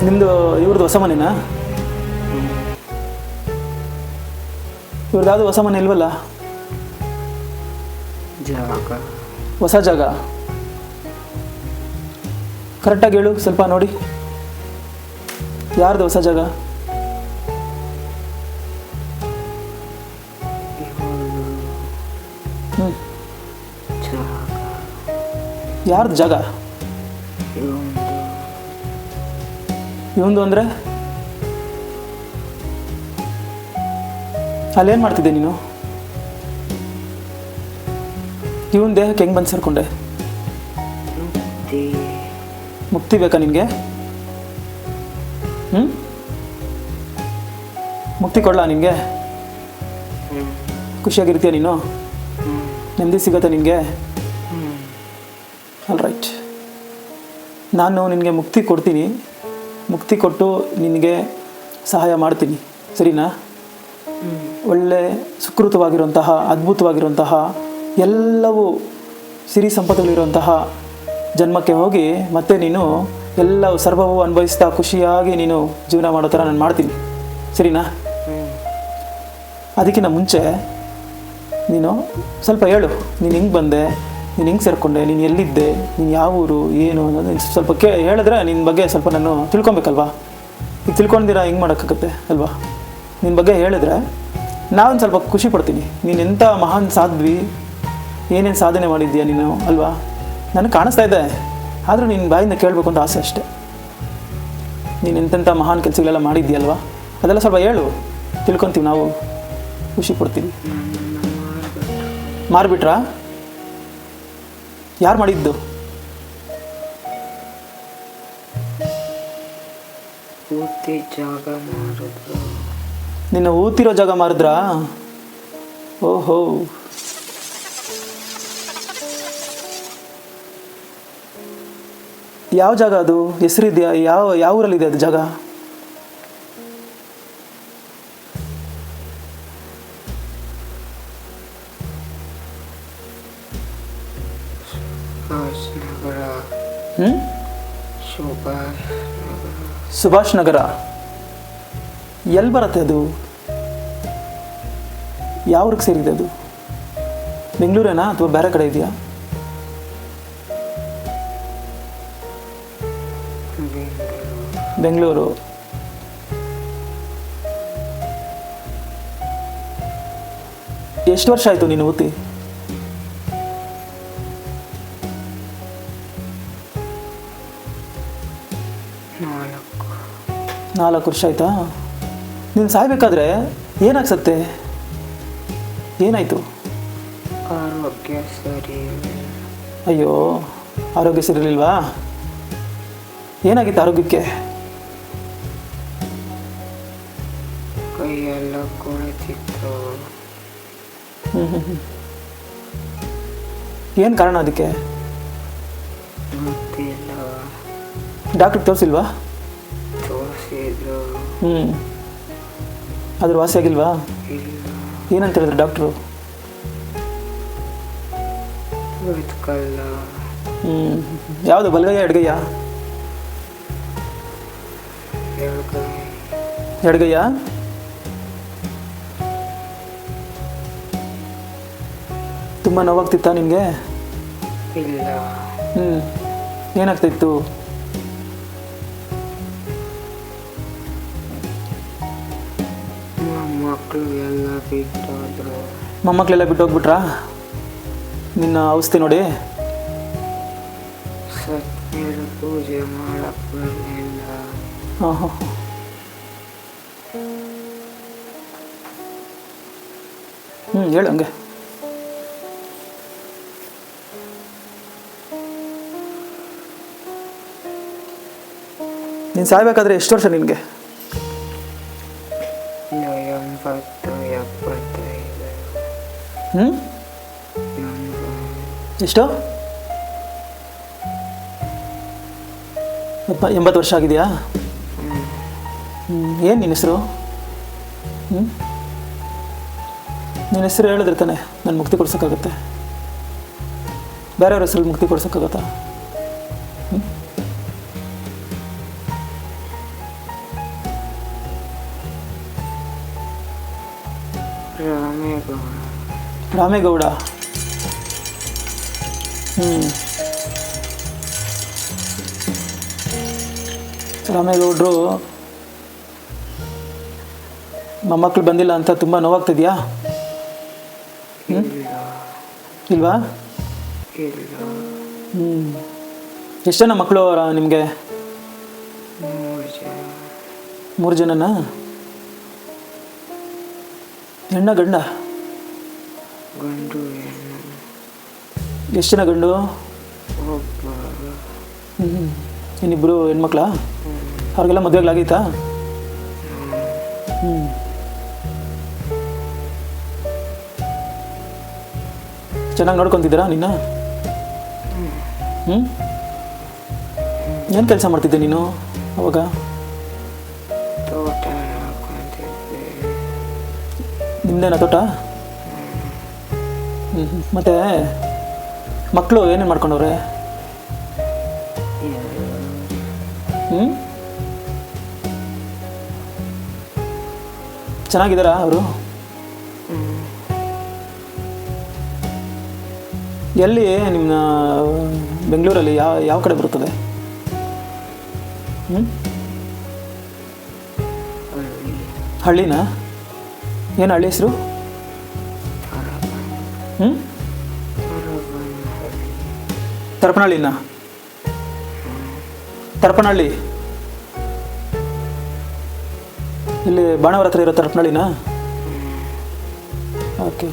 ನಿಮ್ಮದು ಇವ್ರದ್ದು ಹೊಸ ಮನೆನಾ? ಇವ್ರದ್ದು ಯಾವುದು ಹೊಸ ಮನೆ ಇಲ್ವಲ್ಲ? ಹೊಸ ಜಾಗ ಕರೆಕ್ಟಾಗಿ ಹೇಳು, ಸ್ವಲ್ಪ ನೋಡಿ. ಯಾರ್ದು ಹೊಸ ಜಾಗ? ಯಾರ್ದು ಜಾಗ? ಇವಂದು ಅಂದರೆ ಅಲ್ಲೇನು ಮಾಡ್ತಿದ್ದೆ ನೀನು? ಇವನ್ ದೇಹಕ್ಕೆ ಹೆಂಗೆ ಬಂದು ಸೇರ್ಕೊಂಡೆ? ಮುಕ್ತಿ ಬೇಕಾ ನಿನಗೆ? ಮುಕ್ತಿ ಕೊಡ್ಲಾ ನಿನಗೆ? ಖುಷಿಯಾಗಿರ್ತೀಯ ನೀನು? ನೆಮ್ಮದಿ ಸಿಗತ್ತಾ ನಿನಗೆ? ಆಲ್ ರೈಟ್, ನಾನು ನಿನಗೆ ಮುಕ್ತಿ ಕೊಡ್ತೀನಿ. ಮುಕ್ತಿ ಕೊಟ್ಟು ನಿನಗೆ ಸಹಾಯ ಮಾಡ್ತೀನಿ, ಸರಿನಾ? ಒಳ್ಳೆ ಸುಕೃತವಾಗಿರುವಂತಹ, ಅದ್ಭುತವಾಗಿರುವಂತಹ, ಎಲ್ಲವೂ ಸಿರಿ ಸಂಪತ್ತುಗಳಿರುವಂತಹ ಜನ್ಮಕ್ಕೆ ಹೋಗಿ ಮತ್ತೆ ನೀನು ಎಲ್ಲವೂ ಸರ್ವವೂ ಅನುಭವಿಸ್ತಾ ಖುಷಿಯಾಗಿ ನೀನು ಜೀವನ ಮಾಡೋ ಥರ ನಾನು ಮಾಡ್ತೀನಿ, ಸರಿನಾ? ಅದಕ್ಕಿಂತ ಮುಂಚೆ ನೀನು ಸ್ವಲ್ಪ ಹೇಳು, ನೀನು ಹೆಂಗೆ ಬಂದೆ, ನೀನು ಹೆಂಗೆ ಸೇರಿಕೊಂಡೆ, ನೀನು ಎಲ್ಲಿದ್ದೆ, ನೀನು ಯಾವ ಊರು, ಏನು ಅನ್ನೋದು ನೀನು ಸ್ವಲ್ಪ ಹೇಳಿದ್ರೆ ನಿನ್ನ ಬಗ್ಗೆ ಸ್ವಲ್ಪ ನಾನು ತಿಳ್ಕೊಬೇಕಲ್ವಾ? ಈಗ ತಿಳ್ಕೊಂಡಿದ್ದೀರಾ ಹೆಂಗೆ ಮಾಡೋಕ್ಕಾಗತ್ತೆ ಅಲ್ವಾ? ನಿನ್ನ ಬಗ್ಗೆ ಹೇಳಿದ್ರೆ ನಾವೊಂದು ಸ್ವಲ್ಪ ಖುಷಿ ಪಡ್ತೀನಿ. ನೀನು ಎಂಥ ಮಹಾನ್ ಸಾಧ್ವಿ, ಏನೇನು ಸಾಧನೆ ಮಾಡಿದ್ದೀಯಾ ನೀನು ಅಲ್ವಾ? ನನಗೆ ಕಾಣಿಸ್ತಾ ಇದೆ, ಆದರೂ ನಿನ್ನ ಬಾಯಿಂದ ಕೇಳಬೇಕು ಅಂತ ಆಸೆ ಅಷ್ಟೆ. ನೀನು ಎಂತೆಂಥ ಮಹಾನ್ ಕೆಲಸಗಳೆಲ್ಲ ಮಾಡಿದ್ದೀಯಲ್ವಾ, ಅದೆಲ್ಲ ಸ್ವಲ್ಪ ಹೇಳು, ತಿಳ್ಕೊತೀವಿ ನಾವು, ಖುಷಿ ಪಡ್ತೀವಿ. ಮಾರ್ಬಿಟ್ರಾ? ಯಾರು ಮಾಡಿದ್ದು? ನಿನ್ನ ಊತಿರೋ ಜಾಗ ಮಾರಿದ್ರಾ? ಓಹೋ, ಯಾವ ಜಾಗ ಅದು? ಹೆಸರಿದೆಯಾ? ಯಾವ ಊರಲ್ಲಿದೆ ಅದು ಜಾಗ? ನಗರ. ಹ್ಞೂ ಸುಭಾಷ್ ನಗರ. ಎಲ್ಲಿ ಬರುತ್ತೆ ಅದು? ಯಾವ ಊರಿಗೆ ಸೇರಿದೆ ಅದು? ಬೆಂಗಳೂರೇನಾ ಅಥವಾ ಬೇರೆ ಕಡೆ ಇದೆಯಾ? ಬೆಂಗಳೂರು. ಎಷ್ಟು ವರ್ಷ ಆಯಿತು ನೀನು ಓದಿ? ನಾಲ್ಕು ವರ್ಷ ಆಯಿತಾ? ನೀನು ಸಾಯ್ಬೇಕಾದ್ರೆ ಏನಾಗ್ಸತ್ತೆ? ಏನಾಯಿತು? ಆರೋಗ್ಯ ಸರಿ. ಅಯ್ಯೋ, ಆರೋಗ್ಯ ಸರಿಯಿಲ್ವಾ? ಏನಾಗಿತ್ತು ಆರೋಗ್ಯಕ್ಕೆ? ಕೈಯೆಲ್ಲ ಕೊಳೆತಿತ್ತು. ಏನು ಕಾರಣ ಅದಕ್ಕೆ? ಗೊತ್ತಿಲ್ಲ. ಡಾಕ್ಟ್ರಿಗೆ ತೋರಿಸಿಲ್ವಾ? ತೋರಿಸಿದ್ರು. ಅದ್ರ ವಾಸಿ ಆಗಿಲ್ವಾ? ಇಲ್ಲ. ಏನಂತ ಹೇಳಿದ್ರು ಡಾಕ್ಟ್ರು? ಬದುಕಲ್ಲ. ಯಾವುದು, ಬಲಗೈಯ ಎಡಗೈಯ? ಎಡಗೈಯ? ತುಂಬ ನೋವಾಗ್ತಿತ್ತಾ ನಿನಗೆ? ಇಲ್ಲ. ಏನಾಗ್ತಾಯಿತ್ತು? ಮಕ್ಕಳು ಎಲ್ಲ ಬಿಟ್ಟೋದ್ರು. ಮೊಮ್ಮಕ್ಕಳೆಲ್ಲ ಬಿಟ್ಟು ಹೋಗ್ಬಿಟ್ರಾ ನಿನ್ನ ಔಷಧಿ ನೋಡಿ? ಸತ್ಮೇಲೆ ಪೂಜೆ ಮಾಡಕ್ಕೆ ಬರಲಿಲ್ಲ. ಹಾಂ. ಹೇಳು ಹಂಗೆ. ನೀನು ಸಾಯ್ಬೇಕಾದ್ರೆ ಎಷ್ಟು ವರ್ಷ ನಿನಗೆ? 80-75. ಎಷ್ಟು? 80 ವರ್ಷ ಆಗಿದೆಯಾ? ಏನು ನಿನ್ನ ಹೆಸರು? ನಿನ್ನ ಹೆಸರು ಹೇಳಿದ್ರೆ ತಾನೆ ನಾನು ಮುಕ್ತಿ ಕೊಡ್ಸೋಕ್ಕಾಗತ್ತೆ. ಬೇರೆಯವ್ರ ಹೆಸರಲ್ಲಿ ಮುಕ್ತಿ ಕೊಡ್ಸೋಕ್ಕಾಗತ್ತಾ? ರಾಮೇಗೌಡ. ರಾಮೇಗೌಡರು ಮೊಮ್ಮಕ್ಕಳು ಬಂದಿಲ್ಲ ಅಂತ ತುಂಬ ನೋವಾಗ್ತಿದ್ಯಾ? ಇಲ್ವಾ? ಎಷ್ಟು ಜನ ಮಕ್ಕಳು ನಿಮಗೆ? 3 ಜನನಾ? ಹೆಣ್ಣ ಗಂಡ? ಗಂಡು. ಎಷ್ಟು ಜನ ಗಂಡು? ಇನ್ನಿಬ್ಬರು ಹೆಣ್ಮಕ್ಳಾ? ಅವ್ರಿಗೆಲ್ಲ ಮದುವೆಗಳಾಗೈತಾ? ಚೆನ್ನಾಗಿ ನೋಡ್ಕೊತಿದ್ದೀರಾ ನಿನ್ನ? ಏನು ಕೆಲಸ ಮಾಡ್ತಿದ್ದೆ ನೀನು ಅವಾಗ? ತೋಟ. ನಿಮ್ದೇನಾ ತೋಟ? ಮತ್ತೆ ಮಕ್ಕಳು ಏನೇನು ಮಾಡ್ಕೊಂಡವ್ರೆ? ಚೆನ್ನಾಗಿದ್ದಾರಾ ಅವರು? ಎಲ್ಲಿ ನಿಮ್ಮ ಬೆಂಗಳೂರಲ್ಲಿ ಯಾವ ಕಡೆ ಬರುತ್ತದೆ? ಹಳ್ಳಿನಾ? ಏನು ಹಳ್ಳಿ ಹೆಸರು? ತರಪನಹಳ್ಳಿನ? ತರಪನಹಳ್ಳಿ ಇಲ್ಲಿ ಬಾಣವರ ಹತ್ರ ಇರೋ ತರಪನಹಳ್ಳಿನಾ? ಓಕೆ.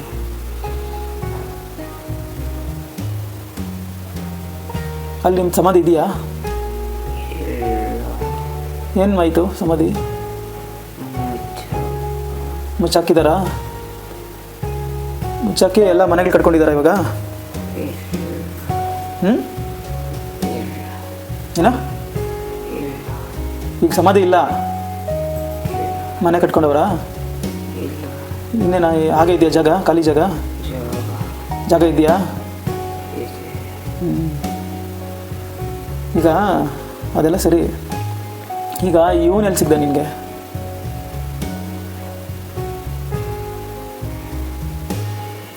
ಅಲ್ಲಿ ನಿಮ್ಮ ಸಮಾಧಿ ಇದೆಯಾ? ಏನು ಆಯಿತು ಸಮಾಧಿ? ಮುಚ್ಚಾಕಿದಾರಾ? ಮುಚ್ಚಾಕಿ ಎಲ್ಲ ಮನೆಗಳು ಕಟ್ಕೊಂಡಿದ್ದಾರಾ ಇವಾಗ? ಏನ ಇಲ್ಲ ಈಗ ಸಮಾಧಿ ಇಲ್ಲ, ಮನೆ ಕಟ್ಕೊಂಡವರಾ? ಇಲ್ಲ ಇನ್ನೇನ ಹಾಗೆ ಇದೆಯಾ ಜಾಗ, ಖಾಲಿ ಜಾಗ ಜಾಗ ಇದೆಯಾ? ಇದೆ. ಈಗ ಅದೆಲ್ಲ ಸರಿ, ಈಗ ಇವನು ಎಲ್ಲಿ ಸಿಗ್ದ ನಿನಗೆ?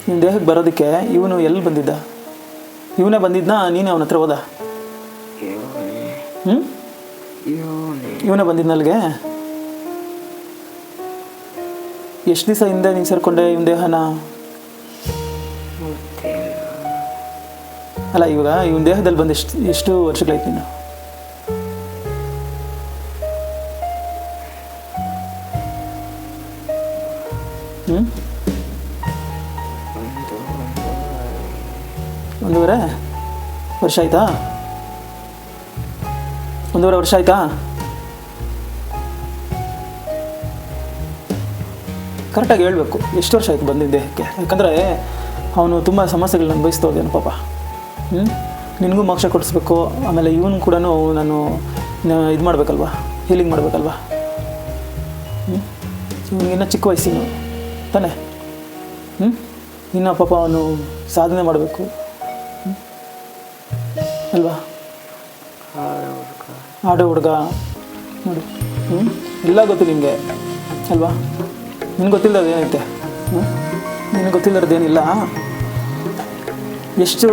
ನಿನ್ನ ದೇಹಕ್ಕೆ ಬರೋದಕ್ಕೆ ಇವನು ಎಲ್ಲಿ ಬಂದಿದ್ದ? ಇವನೇ ಬಂದಿದ್ನಾ ನೀನೇ ಅವನ ಹತ್ರ ಹೋದ? ಇವನೇ ಹ್ಞೂ ಇವನೇ ಇವನೇ ಬಂದಿದ್ದ ಅಲ್ಲಿಗೆ? ಎಷ್ಟು ದಿವಸ ಹಿಂದೆ ನೀನು ಸೇರಿಕೊಂಡೆ ಇವನ ದೇಹನ? ಗೊತ್ತಿಲ್ಲ. ಅಲ್ಲ ಇವಾಗ ಇವನ ದೇಹದಲ್ಲಿ ಬಂದು ಎಷ್ಟು ವರ್ಷಗಳಾಯ್ತು ನೀನು? ಹ್ಞೂ ಒಂದೂವರೆ ವರ್ಷ ಆಯ್ತಾ? ಒಂದೂವರೆ ವರ್ಷ ಆಯ್ತಾ? ಕರೆಕ್ಟಾಗಿ ಹೇಳ್ಬೇಕು, ಎಷ್ಟು ವರ್ಷ ಆಯಿತು ಬಂದಿದ್ದ ದೇಹಕ್ಕೆ? ಯಾಕಂದರೆ ಅವನು ತುಂಬ ಸಮಸ್ಯೆಗಳನ್ನ ಅನುಭವಿಸ್ತಾ ಹೋದೇನು ಪಾಪ. ನಿನಗೂ ಮೋಕ್ಷ ಕೊಡಿಸ್ಬೇಕು, ಆಮೇಲೆ ಇವನು ಕೂಡ ನಾನು ಇದು ಮಾಡಬೇಕಲ್ವ, ಹೀಲಿಂಗ್ ಮಾಡಬೇಕಲ್ವ. ಇವನಿಗಿನ್ನ ಚಿಕ್ಕ ವಯಸ್ಸಿನ ತಾನೇ. ಇನ್ನು ಪಾಪ ಅವನು ಸಾಧನೆ ಮಾಡಬೇಕು ಅಲ್ವಾ? ಆಡೋ ಹುಡುಗ ನೋಡಿ, ಎಲ್ಲ ಗೊತ್ತು ನಿಮಗೆ ಅಲ್ವಾ? ನಿನ್ಗೆ ಗೊತ್ತಿಲ್ಲದ ಏನೈತೆ? ನಿನಗೆ ಗೊತ್ತಿಲ್ಲದೇನಿಲ್ಲ. ಎಷ್ಟು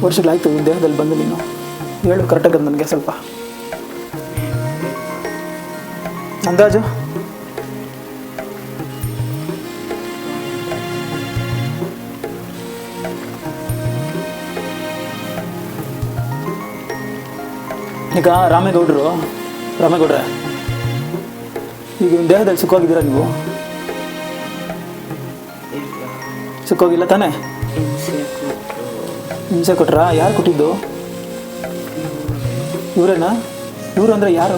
ವರ್ಷಗಳಾಯಿತು ಈ ದೇಹದಲ್ಲಿ ಬಂದು ನೀನು? ಹೇಳು ಕರೆಕ್ಟಾಗಿ ನನಗೆ ಸ್ವಲ್ಪ ಅಂದಾಜು. ಈಗ ರಾಮೇಗೌಡ್ರೆ, ಈಗ ನಿಮ್ಮ ದೇಹದಲ್ಲಿ ಸುಖವಾಗಿದ್ದೀರಾ ನೀವು? ಸುಖವಾಗಿಲ್ಲ ತಾನೇ? ಹಿಂಸೆ ಕೊಟ್ರಾ? ಯಾರು ಕೊಟ್ಟಿದ್ದು? ಇವರೇನಾ? ಇವರು ಅಂದರೆ ಯಾರು?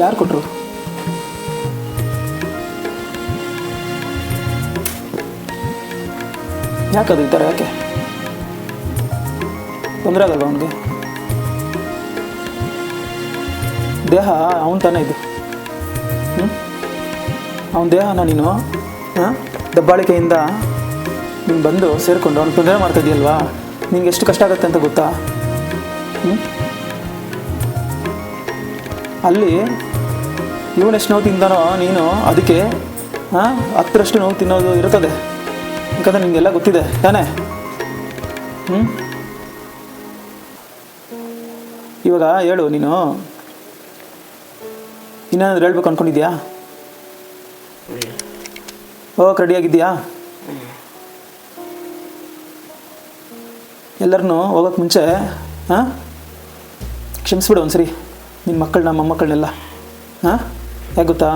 ಯಾರು ಕೊಟ್ಟರು? ಯಾಕದು ಈ ಥರ? ಯಾಕೆ ತೊಂದರೆ ಆಗಲ್ವ ಅವನಿಗೆ? ದೇಹ ಅವನು ತಾನೇ ಇದು. ಅವನ ದೇಹನ ನೀನು ದಬ್ಬಾಳಿಕೆಯಿಂದ ನೀನು ಬಂದು ಸೇರಿಕೊಂಡು ಅವ್ನು ತೊಂದರೆ ಮಾಡ್ತಾಯಿದ್ಯಲ್ವಾ? ನಿನ್ಗೆ ಎಷ್ಟು ಕಷ್ಟ ಆಗುತ್ತೆ ಅಂತ ಗೊತ್ತಾ? ಅಲ್ಲಿ ಇವನೆಷ್ಟು ನೋವು ತಿಂದಾನೋ ನೀನು ಅದಕ್ಕೆ 10ರಷ್ಟು ನೋವು ತಿನ್ನೋದು ಇರ್ತದೆ. ಯಾಕಂದರೆ ನಿಮಗೆಲ್ಲ ಗೊತ್ತಿದೆ ತಾನೇ. ಇವಾಗ ಹೇಳು, ನೀನು ಇನ್ನೇನಾದ್ರು ಹೇಳ್ಬೇಕು ಅಂದ್ಕೊಂಡಿದ್ಯಾ? ಹೋಗಕ್ಕೆ ರೆಡಿಯಾಗಿದ್ದೀಯಾ? ಎಲ್ಲರನ್ನೂ ಹೋಗೋಕ್ಕೆ ಮುಂಚೆ ಕ್ಷಮಿಸ್ಬಿಡು ಒಂದ್ಸರಿ ನಿನ್ನ ಮಕ್ಕಳನ್ನ, ಮೊಮ್ಮಕ್ಕಳನ್ನೆಲ್ಲ. ಯಾಕೆ ಗೊತ್ತಾ?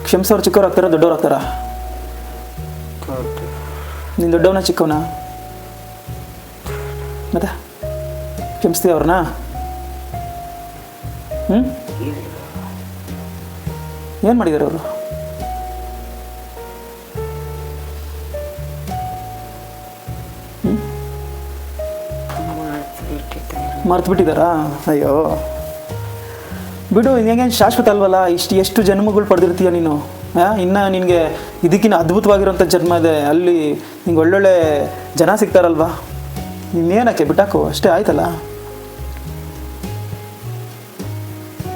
ಕ್ಷಮಿಸೋರು ಚಿಕ್ಕವ್ರು ಆಗ್ತಾರ, ದೊಡ್ಡವ್ರು ಆಗ್ತಾರ? ನೀನು ದೊಡ್ಡವನ ಚಿಕ್ಕವನ? ಮತ್ತೆ ಕ್ಷಮಿಸ್ತೀಯ ಅವ್ರನ್ನ? ಏನು ಮಾಡಿದ್ದಾರೆ ಅವರು? ಮರ್ತು ಬಿಟ್ಟಿದ್ದಾರಾ? ಅಯ್ಯೋ ಬಿಡು, ಹಿಂಗೇನು ಶಾಶ್ವತ ಅಲ್ವಲ್ಲ. ಎಷ್ಟು ಜನ್ಮಗಳು ಪಡೆದಿರ್ತೀಯ ನೀನು. ಇನ್ನು ನಿನಗೆ ಇದಕ್ಕಿಂತ ಅದ್ಭುತವಾಗಿರೋಂಥ ಜನ್ಮ ಇದೆ. ಅಲ್ಲಿ ನಿಂಗೆ ಒಳ್ಳೊಳ್ಳೆ ಜನ ಸಿಗ್ತಾರಲ್ವ. ಇನ್ನೇನಕ್ಕೆ ಬಿಟ್ಟಾಕು, ಅಷ್ಟೇ ಆಯ್ತಲ್ಲ.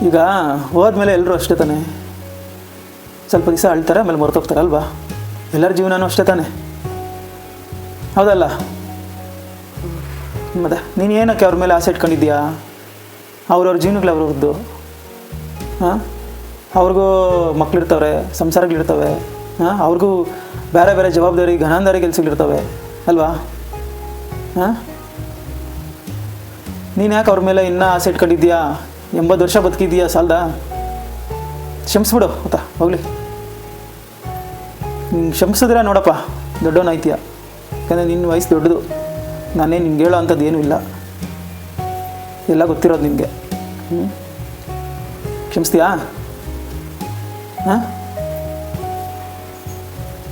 ಈಗ ಹೋದ್ಮೇಲೆ ಎಲ್ಲರೂ ಅಷ್ಟೇ ತಾನೆ, ಸ್ವಲ್ಪ ದಿವಸ ಅಳ್ತಾರೆ, ಆಮೇಲೆ ಮರ್ತೋಗ್ತಾರಲ್ವಾ. ಎಲ್ಲರ ಜೀವನನೂ ಅಷ್ಟೇ ತಾನೆ, ಹೌದಲ್ಲ? ಮತ್ತೆ ನೀನು ಏನಕ್ಕೆ ಅವ್ರ ಮೇಲೆ ಆಸೆ ಇಟ್ಕೊಂಡಿದ್ದೀಯಾ? ಅವ್ರವ್ರ ಜೀವನಗಳು ಅವ್ರವ್ರದ್ದು. ಅವ್ರಿಗೂ ಮಕ್ಕಳಿರ್ತವ್ರೆ, ಸಂಸಾರಗಳಿರ್ತವೆ. ಅವ್ರಿಗೂ ಬೇರೆ ಬೇರೆ ಜವಾಬ್ದಾರಿ, ಘನಾಂಧಾರಿ ಕೆಲಸಗಳಿರ್ತವೆ ಅಲ್ವಾ? ನೀನು ಯಾಕೆ ಅವ್ರ ಮೇಲೆ ಇನ್ನೂ ಆಸೆ ಇಟ್ಕೊಂಡಿದ್ದೀಯಾ? 80 ವರ್ಷ ಬದುಕಿದ್ದೀಯಾ, ಸಾಲದ? ಕ್ಷಮಿಸ್ಬಿಡು ಆಯ್ತಾ, ಹೋಗಲಿ. ಕ್ಷಮಿಸಿದ್ರೆ ನೋಡಪ್ಪ ದೊಡ್ಡವನಾಯ್ತೀಯ. ಯಾಕಂದರೆ ನಿನ್ನ ವಯಸ್ಸು ದೊಡ್ಡದು. ನಾನೇ ನಿನ್ಗೆ ಹೇಳೋ ಅಂಥದ್ದು ಏನೂ ಇಲ್ಲ, ಎಲ್ಲ ಗೊತ್ತಿರೋದು ನಿನಗೆ. ಕ್ಷಮಿಸ್ತೀಯಾ?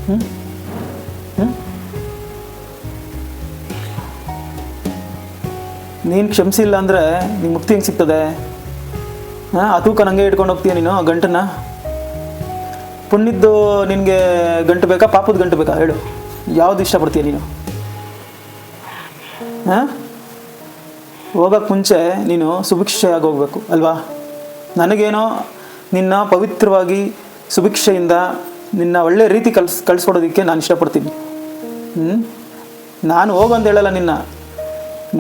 ಹ್ಞೂ ಹ್ಞೂ ನೀನು ಕ್ಷಮಿಸಿಲ್ಲ ಅಂದರೆ ನಿಂಗೆ ಮುಕ್ತಿ ಹೆಂಗೆ ಸಿಗ್ತದೆ? ಹಾಂ, ಆ ತೂಕ ನನಗೆ ಇಟ್ಕೊಂಡು ಹೋಗ್ತೀಯ ನೀನು ಗಂಟನ್ನ? ಪುಣ್ಯದ್ದು ನಿನಗೆ ಗಂಟು ಬೇಕಾ, ಪಾಪದ ಗಂಟು ಬೇಕಾ ಹೇಳು? ಯಾವುದು ಇಷ್ಟಪಡ್ತೀಯ ನೀನು? ಹಾಂ, ಹೋಗೋಕ್ಕೆ ಮುಂಚೆ ನೀನು ಸುಭಿಕ್ಷೆಯಾಗಿ ಹೋಗ್ಬೇಕು ಅಲ್ವಾ? ನನಗೇನೋ ನಿನ್ನ ಪವಿತ್ರವಾಗಿ ಸುಭಿಕ್ಷೆಯಿಂದ ನಿನ್ನ ಒಳ್ಳೆ ರೀತಿ ಕಳಿಸ್ಕೊಡೋದಕ್ಕೆ ನಾನು ಇಷ್ಟಪಡ್ತೀನಿ. ನಾನು ಹೋಗಂತ ಹೇಳಲ್ಲ ನಿನ್ನ,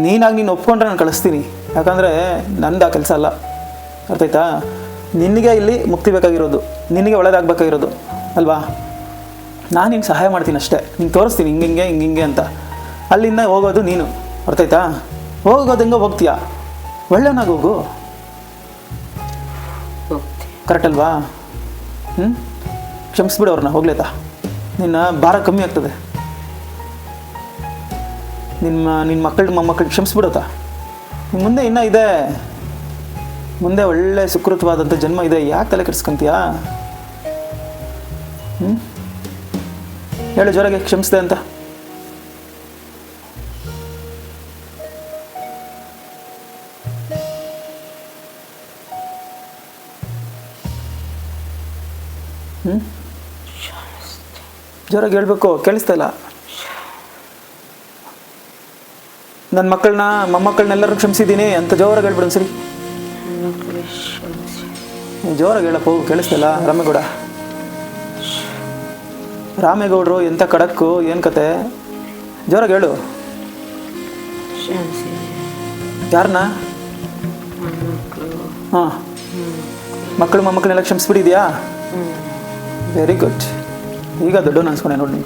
ನೀನಾಗಿ ನೀನು ಒಪ್ಕೊಂಡ್ರೆ ನಾನು ಕಳಿಸ್ತೀನಿ. ಯಾಕಂದರೆ ನಂದು ಆ ಕೆಲಸ ಅಲ್ಲ, ಅರ್ಥಾಯ್ತಾ? ನಿನಗೆ ಇಲ್ಲಿ ಮುಕ್ತಿ ಬೇಕಾಗಿರೋದು, ನಿನಗೆ ಒಳ್ಳೇದಾಗಬೇಕಾಗಿರೋದು ಅಲ್ವಾ? ನಾನು ನಿನ್ಗೆ ಸಹಾಯ ಮಾಡ್ತೀನಿ ಅಷ್ಟೇ, ನಿಂಗೆ ತೋರಿಸ್ತೀನಿ ಹಿಂಗೆ ಹಿಂಗೆ ಅಂತ. ಅಲ್ಲಿಂದ ಹೋಗೋದು ನೀನು, ಅರ್ಥಾಯ್ತಾ? ಹೋಗೋದು ಹೆಂಗೋ ಹೋಗ್ತೀಯ, ಒಳ್ಳೆಯನಾಗಿ ಹೋಗು, ಕರೆಕ್ಟ್ ಅಲ್ವಾ? ಕ್ಷಮಿಸ್ಬಿಡು ಅವ್ರನ್ನ, ಹೋಗ್ಲೇತಾ? ನಿನ್ನ ಭಾರ ಕಮ್ಮಿ ಆಗ್ತದೆ. ನಿನ್ನ ಮೊಮ್ಮಕ್ಕಳು ಕ್ಷಮಿಸ್ಬಿಡುತ್ತಾ? ಮುಂದೆ ಇನ್ನೂ ಇದೆ, ಮುಂದೆ ಒಳ್ಳೆ ಸುಕೃತವಾದಂಥ ಜನ್ಮ ಇದೆ, ಯಾಕೆ ತಲೆ ಕೆಡಿಸ್ಕೊಂತೀಯಾ? ಹೇಳು ಜೋರಾಗೆ, ಕ್ಷಮಿಸಿದೆ ಅಂತ. ಜೋರಾಗಿ ಹೇಳ್ಬೇಕು, ಕೇಳಿಸ್ತಾ ಇಲ್ಲ. ನನ್ನ ಮಕ್ಕಳನ್ನ ಮೊಮ್ಮಕ್ಕಳನ್ನೆಲ್ಲರೂ ಕ್ಷಮಿಸಿದ್ದೀನಿ ಅಂತ ಜೋರಾಗಿ ಹೇಳ್ಬಿಡು ಸರಿ. ಜೋರಾಗಿ ಹೇಳಪ್ಪ, ಕೇಳಿಸ್ತಿಲ್ಲ. ರಾಮೇಗೌಡರು ಎಂಥ ಖಡಕ್ಕು, ಏನು ಕತೆ? ಜೋರಾಗಿ ಹೇಳು. ಯಾರನ್ನ? ಹಾಂ, ಮಕ್ಕಳು ಮೊಮ್ಮಕ್ಕಳನ್ನೆಲ್ಲ ಕ್ಷಮಿಸ್ಬಿಟ್ಟಿದ್ಯಾ? Very good. ಈಗ ದೊಡ್ಡವನು ಅನ್ಸ್ಕೊಂಡೆ ನೋಡಿ.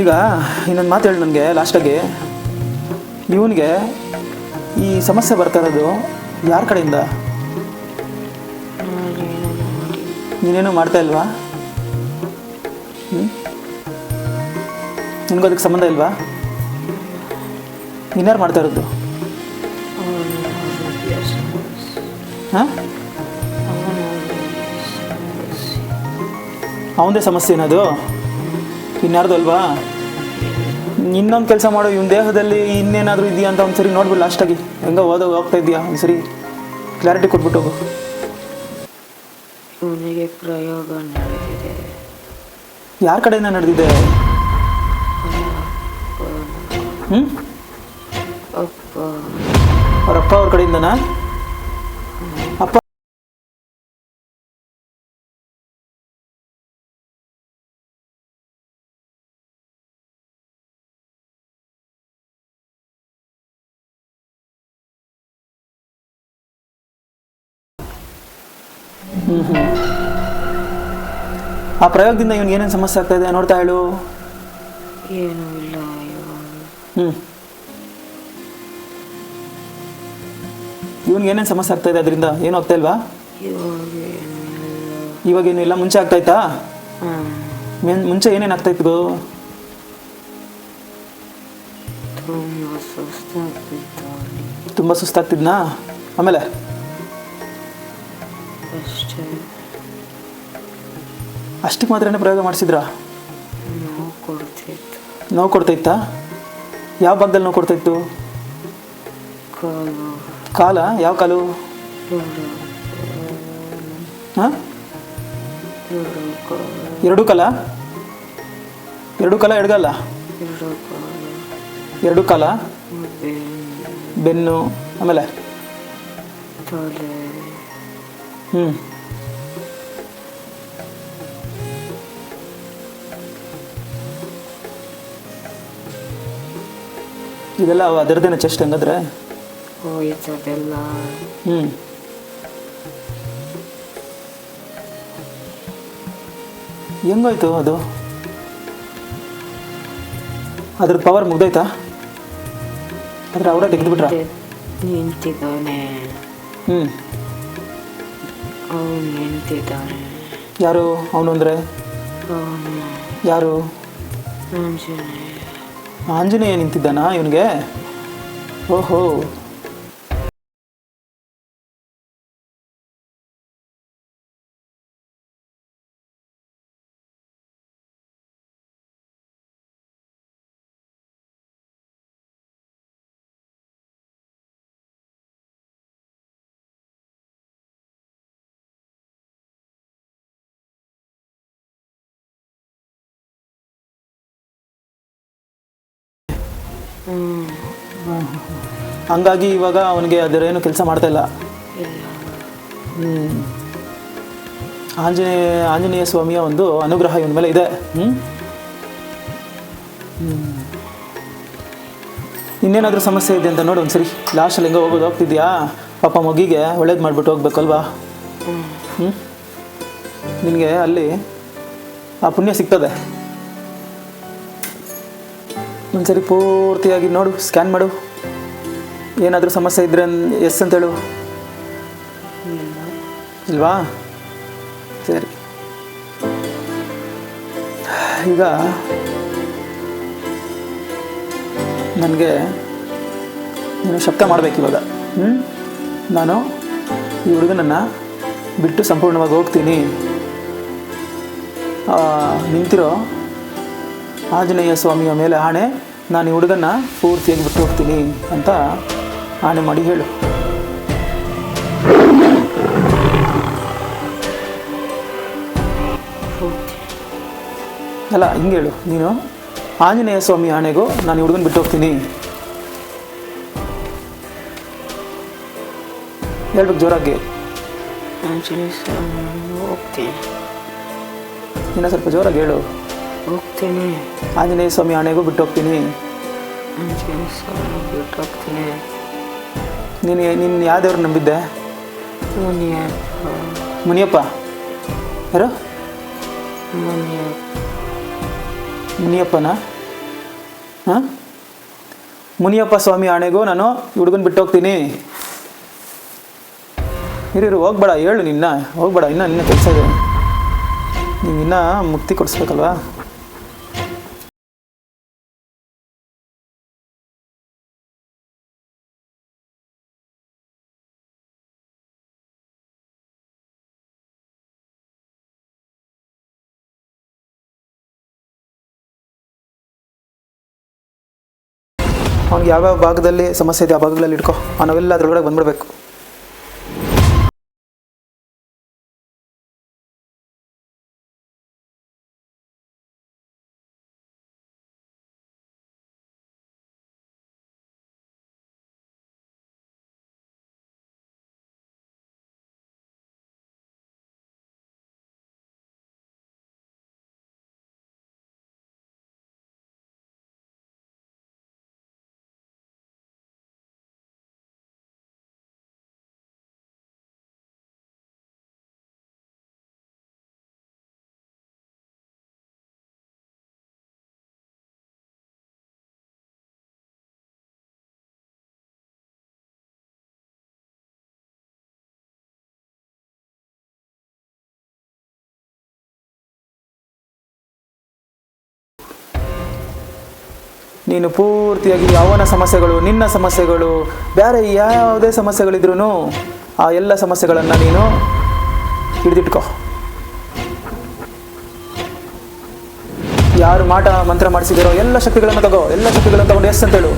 ಈಗ ಇನ್ನೊಂದು ಮಾತು ಹೇಳಿ ನನಗೆ ಲಾಸ್ಟಾಗಿ. ಇವನಿಗೆ ಈ ಸಮಸ್ಯೆ ಬರ್ತಾ ಇರೋದು ಯಾರ ಕಡೆಯಿಂದ? ನೀನೇನು ಮಾಡ್ತಾ ಇಲ್ವಾ? ನಿನಗೂ ಅದಕ್ಕೆ ಸಂಬಂಧ ಇಲ್ವಾ? ಇನ್ಯಾರು ಮಾಡ್ತಾ ಇರೋದು? ಹಾಂ, ಅವನದೇ ಸಮಸ್ಯೆ ಏನದು, ಇನ್ಯಾರ್ದು ಅಲ್ವಾ? ಇನ್ನೊಂದು ಕೆಲಸ ಮಾಡು, ಇವನ ದೇಹದಲ್ಲಿ ಇನ್ನೇನಾದರೂ ಇದೆಯಾ ಅಂತ ಒಂದು ಸರಿ ನೋಡ್ಬಿಡು. ಲಾಸ್ಟಾಗಿ ಹೆಂಗ ಹೋಗ್ತಾ ಇದೆಯಾ ಒಂದು ಸರಿ ಕ್ಲಾರಿಟಿ ಕೊಟ್ಬಿಟ್ಟು ಹೋಗು. ಇವನಿಗೆ ಪ್ರಯೋಗ ನಡೆದಿದೆ. ಯಾರ ಕಡೆಯಿಂದ ನಡೆದಿದೆ? ಅವರಪ್ಪ ಅವ್ರ ಕಡೆಯಿಂದನಾ? ಅಪ್ಪ ಆ ಪ್ರಯೋಗದಿಂದ ಇವನ್ ಏನೇನು ಸಮಸ್ಯೆ ಆಗ್ತಾ ಇದೆ ನೋಡ್ತಾ ಹೇಳು. ಏನೂ ಇಲ್ಲ. ಇವನ್ಗೆ ಏನೇನು ಸಮಸ್ಯೆ ಆಗ್ತಾ ಇದೆ ಅದರಿಂದ? ಏನು ಆಗ್ತಾ ಇಲ್ವಾ? ಇವಾಗೇನು ಇಲ್ಲ, ಮುಂಚೆ ಆಗ್ತಾ ಇತ್ತಾ? ಮುಂಚೆ ಏನೇನು ಆಗ್ತಾ ಇತ್ತು? ತುಂಬ ಸುಸ್ತಾಗ್ತಿದ್ನಾ? ಆಮೇಲೆ ಅಷ್ಟಕ್ಕೆ ಮಾತ್ರನೇ ಪ್ರಯೋಗ ಮಾಡಿಸಿದ್ರಾ? ನೋವು ಕೊಡ್ತಾಯಿತ್ತಾ? ಯಾವ ಭಾಗದಲ್ಲಿ ನೋವು ಕೊಡ್ತಾಯಿತ್ತು? ಕಾಲ? ಯಾವ ಕಾಲು? ಹಾಂ, ಎರಡು ಕಾಲ? ಎರಡು ಕಾಲ, ಎಡಗಲ್ಲ? ಎರಡು ಕಾಲ, ಬೆನ್ನು, ಆಮೇಲೆ ಇದೆಲ್ಲ ಅದರದ್ದೇನ ಚೆಸ್ಟ್ ಹಂಗಾದ್ರೆ? ಹೆಂಗೋಯ್ತು ಅದು? ಅದ್ರದ್ದು ಪವರ್ ಮುಗ್ದೋಯ್ತಾ? ಅದ್ರ ಅವರೇ ತೆಗೆದುಬಿಟ್ರ? ನಿಂತಿದ್ದಾನೆ. ಅವನು ನಿಂತಿದ್ದಾನೆ. ಯಾರು ಅವನು ಅಂದರೆ? ಯಾರು? ಆಂಜನೇಯ ನಿಂತಿದ್ದಾನಾ ಇವನಿಗೆ? ಓಹೋ. ಹ್ಞೂ ಹಂಗಾಗಿ ಇವಾಗ ಅವನಿಗೆ ಅದರೇನು ಕೆಲಸ ಮಾಡ್ತಾ ಇಲ್ಲ. ಇಲ್ಲ ಆಂಜನೇಯ ಸ್ವಾಮಿಯ ಒಂದು ಅನುಗ್ರಹ ಇವನ ಮೇಲೆ ಇದೆ. ಇನ್ನೇನಾದರೂ ಸಮಸ್ಯೆ ಇದೆ ಅಂತ ನೋಡಿ ಒಂದ್ಸರಿ. ಲಾಸ್ಟಲ್ಲಿ ಹೆಂಗೋ ಹೋಗ್ತಿದ್ಯಾ, ಪಾಪ ಮಗಿಗೆ ಒಳ್ಳೇದು ಮಾಡಿಬಿಟ್ಟು ಹೋಗ್ಬೇಕಲ್ವಾ. ನಿನಗೆ ಅಲ್ಲಿ ಆ ಪುಣ್ಯ ಸಿಗ್ತದೆ. ಒಂದ್ಸರಿ ಪೂರ್ತಿಯಾಗಿ ನೋಡು, ಸ್ಕ್ಯಾನ್ ಮಾಡು. ಏನಾದರೂ ಸಮಸ್ಯೆ ಇದ್ರೆ ಎಸ್ ಅಂತೇಳು. ಇಲ್ವಾ? ಸರಿ. ಈಗ ನನಗೆ ನೀನು ಶಬ್ದ ಮಾಡಬೇಕು ಇವಾಗ. ನಾನು ಈ ಹುಡುಗನನ್ನು ಬಿಟ್ಟು ಸಂಪೂರ್ಣವಾಗಿ ಹೋಗ್ತೀನಿ. ನಿಂತಿರೋ ಆಂಜನೇಯ ಸ್ವಾಮಿಯ ಮೇಲೆ ಆಣೆ, ನಾನು ಈ ಹುಡುಗನ್ನ ಪೂರ್ತಿಯಾಗಿ ಬಿಟ್ಟು ಹೋಗ್ತೀನಿ ಅಂತ ಆಣೆ ಮಾಡಿ ಹೇಳು. ಅಲ್ಲ, ಹಿಂಗೆ ಹೇಳು ನೀನು. ಆಂಜನೇಯ ಸ್ವಾಮಿ ಆಣೆಗೂ ನಾನು ಈ ಹುಡುಗನ ಬಿಟ್ಟು ಹೋಗ್ತೀನಿ. ಹೇಳ್ಬೇಕು ಜೋರಾಗಿ. ಆಂಜನೇಯ ಸ್ವಾಮಿ ಹೋಗ್ತೀನಿ. ಇನ್ನು ಸ್ವಲ್ಪ ಜೋರಾಗಿ ಹೇಳು. ಹೋಗ್ತೀನಿ. ಆಂಜನೇಯ ಸ್ವಾಮಿ ಆಣೆಗೂ ಬಿಟ್ಟು ಹೋಗ್ತೀನಿ. ಆಂಜನೇಯ ಸ್ವಾಮಿ ಬಿಟ್ಟು ಹೋಗ್ತೀನಿ. ನೀನು ಯಾವ ದೇವ್ರು ನಂಬಿದ್ದೆ? ಮುನಿಯಪ್ಪ. ಯಾರು? ಮುನಿಯಪ್ಪನ? ಹಾಂ, ಮುನಿಯಪ್ಪ ಸ್ವಾಮಿ ಆಣೆಗೂ ನಾನು ಹುಡುಗನ ಬಿಟ್ಟು ಹೋಗ್ತೀನಿ. ಇರು ಹೋಗ್ಬೇಡ, ಹೇಳು. ಹೋಗ್ಬೇಡ, ನಿನ್ನ ಕೆಲಸ ಇದೆ. ನೀನು ಮುಕ್ತಿ ಕೊಡಿಸ್ಬೇಕಲ್ವಾ. ಅವ್ನಿಗೆ ಯಾವ್ಯಾವ ಭಾಗದಲ್ಲಿ ಸಮಸ್ಯೆ ಇದೆ ಆ ಭಾಗಗಳಲ್ಲಿ ಇಟ್ಕೊ. ನಾವೆಲ್ಲ ಅದ್ರೊಳಗಡೆ ಬಂದ್ಬಿಡ್ಬೇಕು. ನೀನು ಪೂರ್ತಿಯಾಗಿ ಅವನ ಸಮಸ್ಯೆಗಳು, ನಿನ್ನ ಸಮಸ್ಯೆಗಳು, ಬೇರೆ ಯಾವುದೇ ಸಮಸ್ಯೆಗಳಿದ್ರೂ ಆ ಎಲ್ಲ ಸಮಸ್ಯೆಗಳನ್ನು ನೀನು ಹಿಡಿದಿಟ್ಕೊ. ಯಾರು ಮಾಟ ಮಂತ್ರ ಮಾಡಿಸಿದಾರೋ ಎಲ್ಲ ಶಕ್ತಿಗಳನ್ನು ತಗೋ. ಎಲ್ಲ ಶಕ್ತಿಗಳನ್ನು ತಗೊಂಡು ಎಸ್ ಅಂತೇಳು.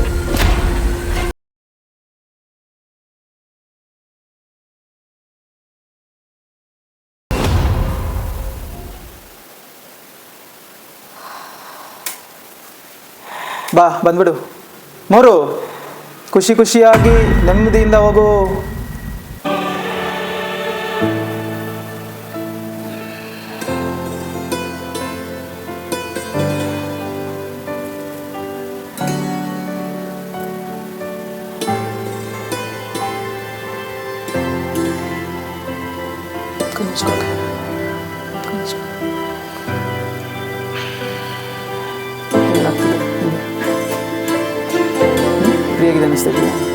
ಬಾ, ಬಂದ್ಬಿಡು. ಮೂರು, ಖುಷಿ ಖುಷಿಯಾಗಿ ನೆಮ್ಮದಿಯಿಂದ ಹೋಗು. ಫ್ರೀಯಾಗಿದೆ ಅನ್ನಿಸ್ತಾ ಇದೆಯಾ?